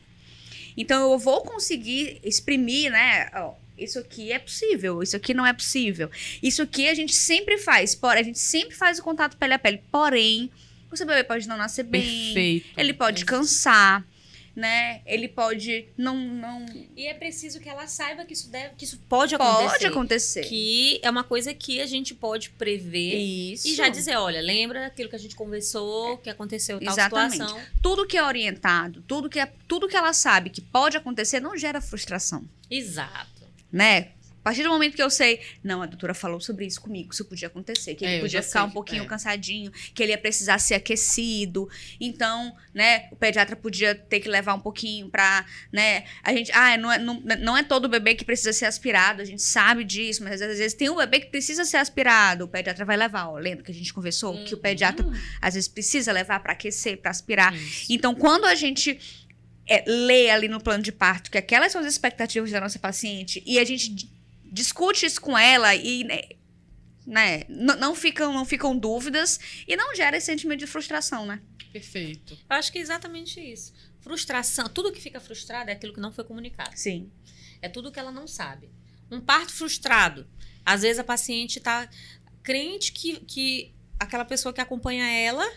Então, eu vou conseguir exprimir, né? Ó, isso aqui é possível, isso aqui não é possível. Isso aqui a gente sempre faz, a gente sempre faz o contato pele a pele. Porém, o seu bebê pode não nascer bem, Perfeito. ele pode cansar, né? Ele pode não E é preciso que ela saiba que isso pode acontecer. pode acontecer. Que é uma coisa que a gente pode prever. Isso. E já dizer, olha, lembra daquilo que a gente conversou, que aconteceu tal Exatamente. situação. Tudo que é orientado, tudo que ela sabe que pode acontecer não gera frustração, Exato. né? A partir do momento que eu sei, não, a doutora falou sobre isso comigo, isso podia acontecer, que ele eu podia já ficar sei, um pouquinho cansadinho, que ele ia precisar ser aquecido. Então, né, o pediatra podia ter que levar um pouquinho pra, né, a gente, não é todo bebê que precisa ser aspirado, a gente sabe disso, mas às vezes tem um bebê que precisa ser aspirado, o pediatra vai levar, ó, lembra que a gente conversou que o pediatra às vezes precisa levar pra aquecer, pra aspirar. Isso. Então, quando a gente lê ali no plano de parto que aquelas são as expectativas da nossa paciente e a gente discute isso com ela e né, não ficam dúvidas e não gera esse sentimento de frustração, né? Perfeito. Eu acho que é exatamente isso. Frustração. Tudo que fica frustrado é aquilo que não foi comunicado. Sim. É tudo que ela não sabe. Um parto frustrado. Às vezes a paciente tá crente que aquela pessoa que acompanha ela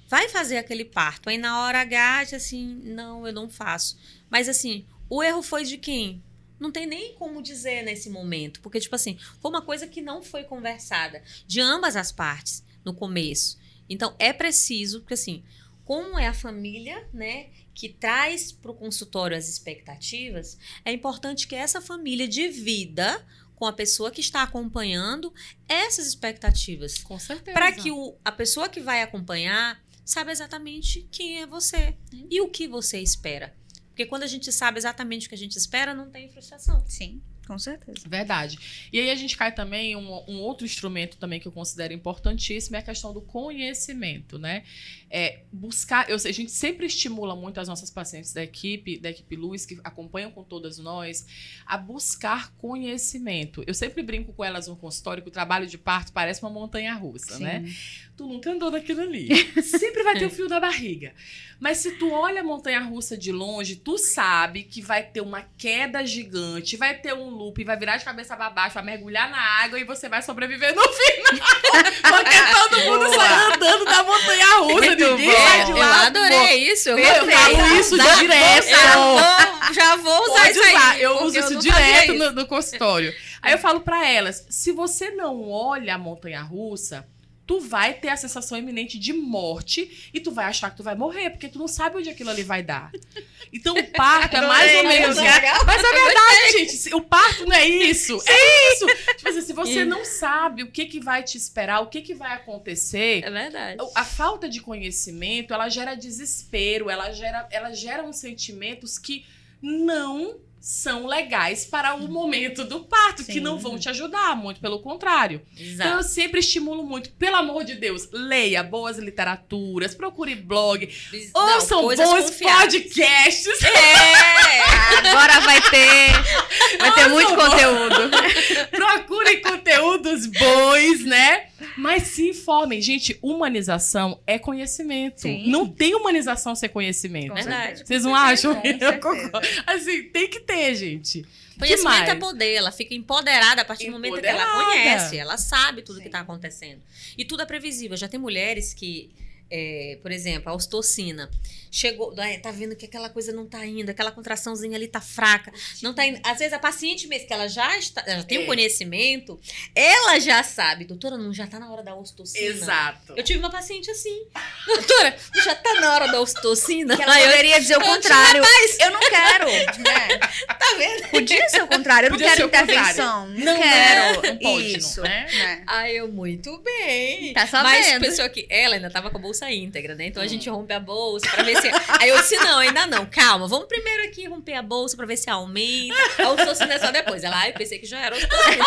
vai fazer aquele parto. Aí na hora H, diz assim, não, eu não faço. Mas assim, o erro foi de quem? Não tem nem como dizer nesse momento. Porque, tipo assim, foi uma coisa que não foi conversada de ambas as partes no começo. Então, é preciso, porque assim, como é a família, né, que traz para o consultório as expectativas, é importante que essa família divida com a pessoa que está acompanhando essas expectativas. Com certeza. Para que a pessoa que vai acompanhar saiba exatamente quem é você e o que você espera. Porque quando a gente sabe exatamente o que a gente espera, não tem frustração. Sim, com certeza. Verdade. E aí a gente cai também um outro instrumento também que eu considero importantíssimo, é a questão do conhecimento, né? Buscar, a gente sempre estimula muito as nossas pacientes da equipe Luz, que acompanham com todas nós, a buscar conhecimento. Eu sempre brinco com elas no consultório que o trabalho de parto parece uma montanha-russa, né? Tu nunca andou naquilo ali. Sempre vai ter o fio da barriga. Mas se tu olha a montanha-russa de longe, tu sabe que vai ter uma queda gigante, vai ter um loop, vai virar de cabeça pra baixo, vai mergulhar na água e você vai sobreviver no final. Porque todo mundo sai andando da montanha-russa. Ninguém sai de Eu lá. adorei isso. Eu falo isso direto. Já vou usar isso aí. Eu uso isso direto no consultório. Aí eu falo pra elas, se você não olha a montanha-russa, tu vai ter a sensação iminente de morte e tu vai achar que tu vai morrer, porque tu não sabe onde aquilo ali vai dar. Então o parto é mais ou menos... Mas é verdade, gente. O parto não é isso. É isso. Tipo assim, se você não sabe o que vai te esperar, o que vai acontecer... É verdade. A falta de conhecimento, ela gera desespero, ela gera uns sentimentos que não são legais para o momento do parto, que não vão te ajudar, muito pelo contrário. Exato. Então eu sempre estimulo muito, pelo amor de Deus, leia boas literaturas, procure blog, ouçam bons podcasts. Agora vai ter muito conteúdo. Procurem conteúdos bons, né? Mas se informem. Gente, humanização é conhecimento. Sim. Não tem humanização sem conhecimento. Verdade. Vocês não acham? Com certeza. Assim, tem que ter, gente. Conhecimento é poder, ela fica empoderada a partir do momento que ela conhece, ela sabe tudo que está acontecendo. E tudo é previsível. Já tem mulheres que, por exemplo, a ocitocina, chegou, tá vendo que aquela coisa não tá indo, aquela contraçãozinha ali tá fraca, não tá indo. Às vezes a paciente mesmo, que ela já tem um conhecimento, ela já sabe, doutora, não já tá na hora da ocitocina? Exato. Eu tive uma paciente assim, doutora, já tá na hora da ocitocina? Que ela poderia dizer o contrário. Eu não quero, né? Tá vendo? Podia ser o contrário, eu não quero intervenção. Não quero. Não pode, isso, né? Aí eu, muito bem. Tá sabendo. Mas pensou que ela ainda tava com a bolsa íntegra, né? Então a gente rompe a bolsa pra ver se... Aí eu disse, não, ainda não, calma. Vamos primeiro aqui romper a bolsa pra ver se aumenta. A ocitocina é só depois. Ela, eu pensei que já era ocitocina.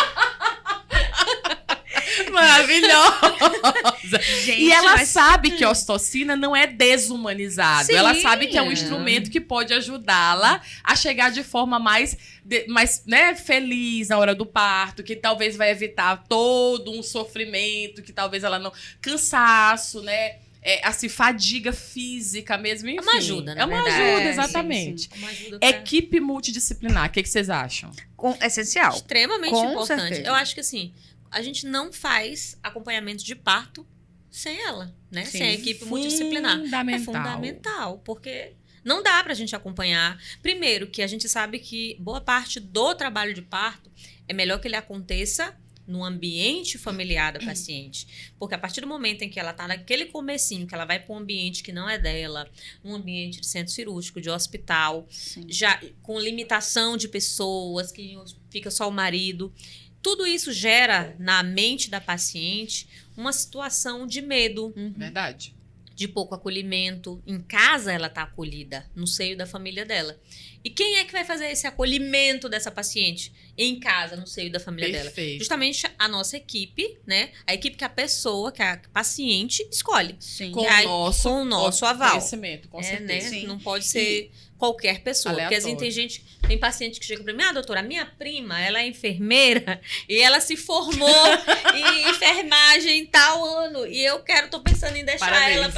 Maravilhosa. Gente, e ela sabe que a ocitocina não é desumanizado. Sim. Ela sabe que é um instrumento que pode ajudá-la a chegar de forma mais né, feliz na hora do parto, que talvez vai evitar todo um sofrimento, que talvez ela não... Cansaço, né? Assim, fadiga física mesmo, enfim. É uma ajuda, na É uma verdade. ajuda, exatamente. Sim. Uma ajuda pra... Equipe multidisciplinar, o que vocês acham? Essencial. Extremamente Com importante. certeza. Eu acho que assim, a gente não faz acompanhamento de parto sem ela, né? Sim. Sem a equipe multidisciplinar. Fundamental. É fundamental, porque não dá pra gente acompanhar. Primeiro, que a gente sabe que boa parte do trabalho de parto é melhor que ele aconteça no ambiente familiar da paciente. Porque a partir do momento em que ela tá naquele comecinho, que ela vai para um ambiente que não é dela, um ambiente de centro cirúrgico, de hospital, já com limitação de pessoas, que fica só o marido, tudo isso gera na mente da paciente uma situação de medo, Verdade. de pouco acolhimento. Em casa ela está acolhida, no seio da família dela. E quem é que vai fazer esse acolhimento dessa paciente em casa, no seio da família dela? Justamente a nossa equipe, né? A equipe que a pessoa, que a paciente escolhe. Sim. Com o nosso aval. Conhecimento, com certeza. Né? Sim. Não pode ser qualquer pessoa. Aleatório. Porque assim, tem paciente que chega pra mim, doutora, a minha prima, ela é enfermeira e ela se formou em enfermagem tal ano. E eu tô pensando em deixar ela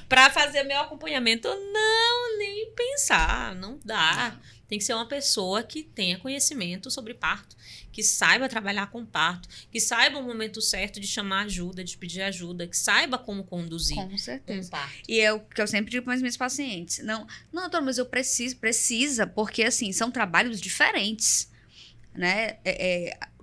pra fazer meu acompanhamento. Não, nem pensar, não dá. Tem que ser uma pessoa que tenha conhecimento sobre parto, que saiba trabalhar com parto, que saiba o momento certo de chamar ajuda, de pedir ajuda, que saiba como conduzir Com certeza. um parto. E é o que eu sempre digo para os meus pacientes. Não, doutor, mas eu precisa, porque assim, são trabalhos diferentes, né?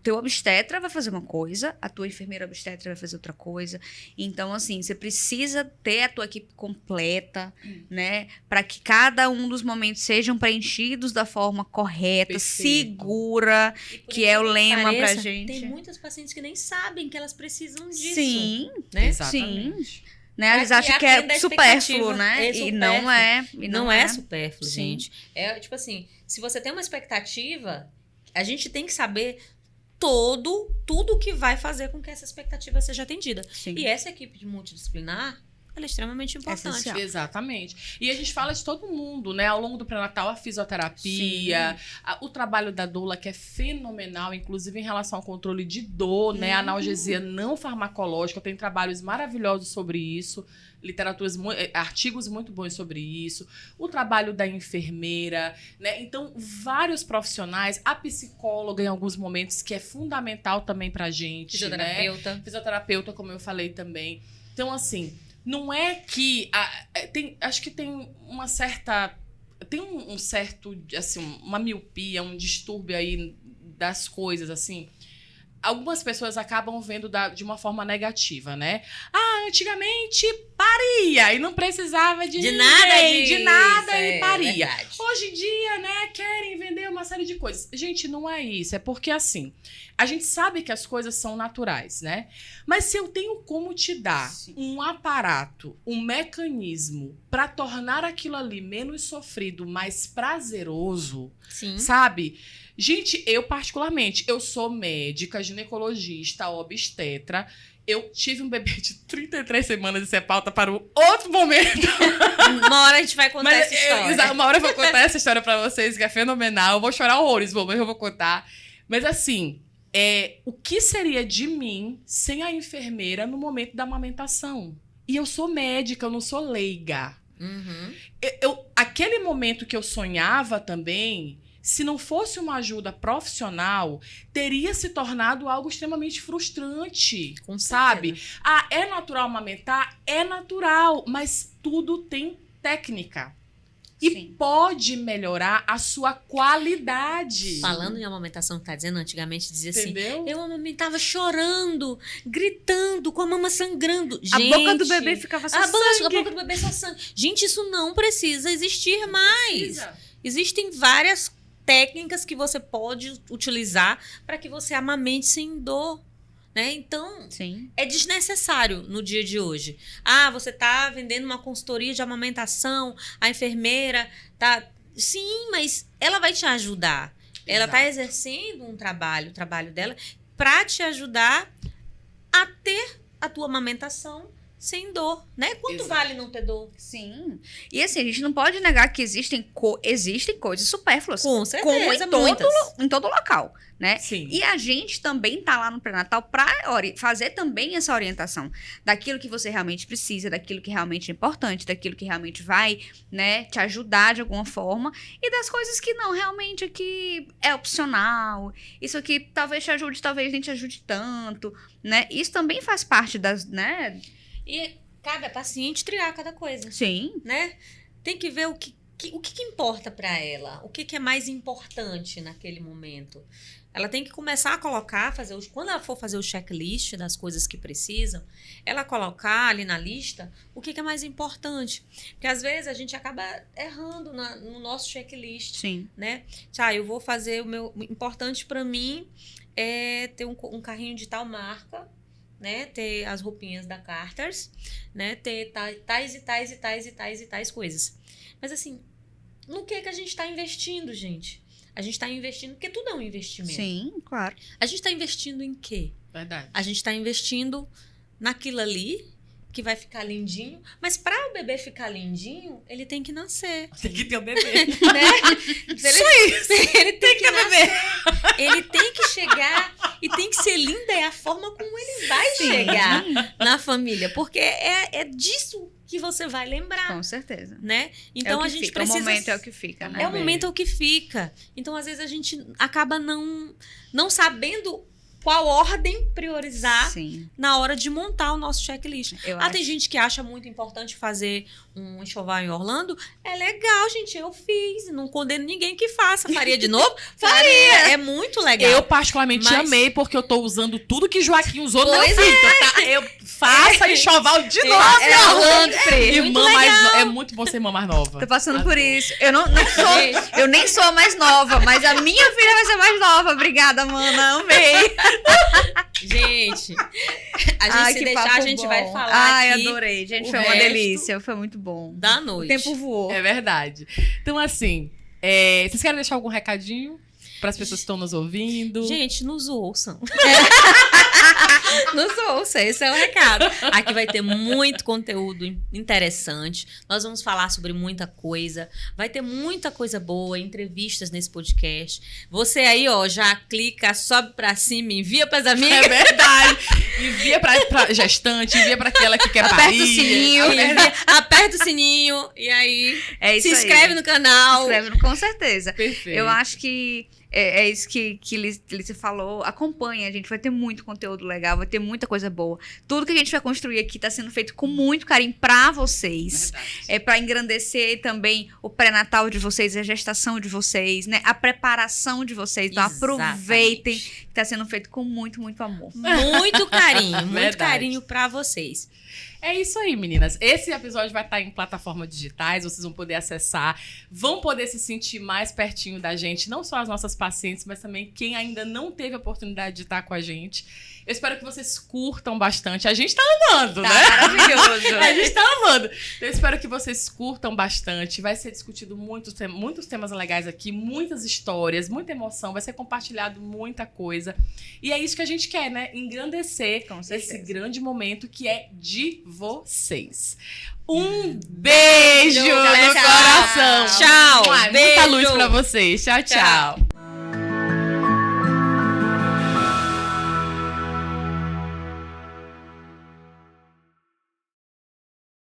teu obstetra vai fazer uma coisa, a tua enfermeira obstetra vai fazer outra coisa. Então, assim, você precisa ter a tua equipe completa, né? Para que cada um dos momentos sejam preenchidos da forma correta, Perfeito. segura, que é o lema pra gente. Tem muitas pacientes que nem sabem que elas precisam disso. Sim, né? Exatamente. né? Eles Pra acham que que é atenda a supérfluo, expectativa. né? É E não é. E Não é supérfluo, Sim. gente. É tipo assim, se você tem uma expectativa, a gente tem que saber tudo que vai fazer com que essa expectativa seja atendida. Sim. E essa equipe de multidisciplinar, ela é extremamente importante. Essencial. Exatamente. E a gente fala de todo mundo, né? Ao longo do pré-natal, a fisioterapia, o trabalho da doula, que é fenomenal, inclusive em relação ao controle de dor, né? A analgesia não farmacológica. Tem trabalhos maravilhosos sobre isso. Artigos muito bons sobre isso. O trabalho da enfermeira, né? Então, vários profissionais. A psicóloga, em alguns momentos, que é fundamental também pra gente, Fisioterapeuta. né? Fisioterapeuta, como eu falei também. Então, assim, não é que... acho que tem uma certa... Tem um certo, assim, uma miopia, um distúrbio aí das coisas, assim. Algumas pessoas acabam vendo de uma forma negativa, né? Antigamente paria e não precisava de nada e paria. Verdade. Hoje em dia, né, querem vender uma série de coisas. Gente, não é isso. É porque, assim, a gente sabe que as coisas são naturais, né? Mas se eu tenho como te dar um aparato, um mecanismo para tornar aquilo ali menos sofrido, mais prazeroso, Sim. sabe? Gente, eu particularmente, eu sou médica, ginecologista, obstetra. Eu tive um bebê de 33 semanas, isso é pauta para um outro momento. Uma hora a gente vai contar essa história. Uma hora eu vou contar essa história para vocês, que é fenomenal. Eu vou chorar horrores, mas eu vou contar. Mas assim, o que seria de mim sem a enfermeira no momento da amamentação? E eu sou médica, eu não sou leiga. Uhum. Aquele momento que eu sonhava também... Se não fosse uma ajuda profissional, teria se tornado algo extremamente frustrante, Com sabe? certeza. É natural amamentar? É natural, mas tudo tem técnica. E Sim. pode melhorar a sua qualidade. Falando em amamentação, que tá dizendo, antigamente dizia assim, Entendeu? eu amamentava chorando, gritando, com a mama sangrando. A Gente, boca do bebê ficava só a sangue. boca do bebê só sangue. Gente, isso não precisa existir mais. Precisa. Existem várias técnicas que você pode utilizar para que você amamente sem dor, né? Então, Sim. é desnecessário no dia de hoje. Você tá vendendo uma consultoria de amamentação, a enfermeira tá... Sim, mas ela vai te ajudar. Ela tá exercendo um trabalho, o trabalho dela, para te ajudar a ter a tua amamentação sem dor, né? Quanto Exato. vale não ter dor? Sim. E assim, a gente não pode negar que existem coisas supérfluas. Com certeza, como em todo local, né? Sim. E a gente também tá lá no pré-natal para fazer também essa orientação daquilo que você realmente precisa, daquilo que realmente é importante, daquilo que realmente vai, né, te ajudar de alguma forma e das coisas que não, realmente aqui é opcional. Isso aqui talvez te ajude, talvez nem te ajude tanto, né? Isso também faz parte das, né? E cabe a paciente triar cada coisa, Sim. né? Tem que ver o que importa para ela, o que é mais importante naquele momento. Ela tem que começar a colocar, quando ela for fazer o checklist das coisas que precisam, ela colocar ali na lista o que é mais importante. Porque às vezes a gente acaba errando no nosso checklist, Sim. né? Eu vou fazer o importante para mim é ter um carrinho de tal marca, né, ter as roupinhas da Carter's, né, ter tais e tais e tais e tais e tais coisas. Mas assim, no que a gente está investindo, gente? A gente está investindo, porque tudo é um investimento. Sim, claro. A gente está investindo em quê? Verdade. A gente está investindo naquilo ali, que vai ficar lindinho, mas para o bebê ficar lindinho, ele tem que nascer. Tem que ter um bebê. Né? Ele tem que nascer. bebê. Ele tem que chegar e tem que ser linda, é a forma como ele vai chegar na família, porque é disso que você vai lembrar, Com certeza. né? Então a gente precisa... O momento é o que fica, né? É o momento é o que fica. Então às vezes a gente acaba não sabendo qual ordem priorizar Sim. na hora de montar o nosso checklist. Eu Tem gente que acha muito importante fazer um enxoval em Orlando, é legal, gente, eu fiz, não condeno ninguém que faça. Faria de novo? Faria! É muito legal. Eu particularmente amei, porque eu tô usando tudo que Joaquim usou no meu Pois filho. Tá? Eu faça enxoval de novo, Orlando, Pri. irmã mais é muito bom ser irmã mais nova. Tô passando por isso. Eu não sou, eu nem sou a mais nova, mas a minha filha vai ser mais nova. Obrigada, mana. Amei. Gente, a gente se deixar, a gente vai falar aqui. Adorei. Gente, o foi uma resto delícia. Foi muito bom. da O noite. tempo voou. É verdade. Então, assim, vocês querem deixar algum recadinho para as pessoas que estão nos ouvindo? Gente, nos ouçam. Nos ouçam, esse é o recado. Aqui vai ter muito conteúdo interessante. Nós vamos falar sobre muita coisa. Vai ter muita coisa boa, entrevistas nesse podcast. Você aí, ó, já clica, sobe pra cima, envia pras amigas. É verdade. Envia pra gestante, envia pra aquela que quer parir. Aperta o sininho. Aperta o sininho e aí É isso se aí. inscreve no canal. Se inscreve, com certeza. Perfeito. Eu acho que é isso que Lícia falou. Acompanha, a gente vai ter muito conteúdo legal, vai ter muita coisa boa. Tudo que a gente vai construir aqui tá sendo feito com muito carinho pra vocês. Verdade. É pra engrandecer também o pré-natal de vocês, a gestação de vocês, né? A preparação de vocês. Então aproveitem que tá sendo feito com muito, muito amor. Muito carinho, muito Verdade. carinho pra vocês. É isso aí, meninas. Esse episódio vai estar em plataformas digitais, vocês vão poder acessar, vão poder se sentir mais pertinho da gente, não só as nossas pacientes, mas também quem ainda não teve a oportunidade de estar com a gente. Eu espero que vocês curtam bastante. A gente tá amando, Tá né? maravilhoso. A gente tá amando. Então, eu espero que vocês curtam bastante. Vai ser discutido muitos temas legais aqui, muitas histórias, muita emoção. Vai ser compartilhado muita coisa. E é isso que a gente quer, né? Engrandecer Com certeza. esse grande momento que é de vocês. Um beijo no Tchau. coração. Tchau. Muita Beijo. luz pra vocês. Tchau, tchau. Tchau.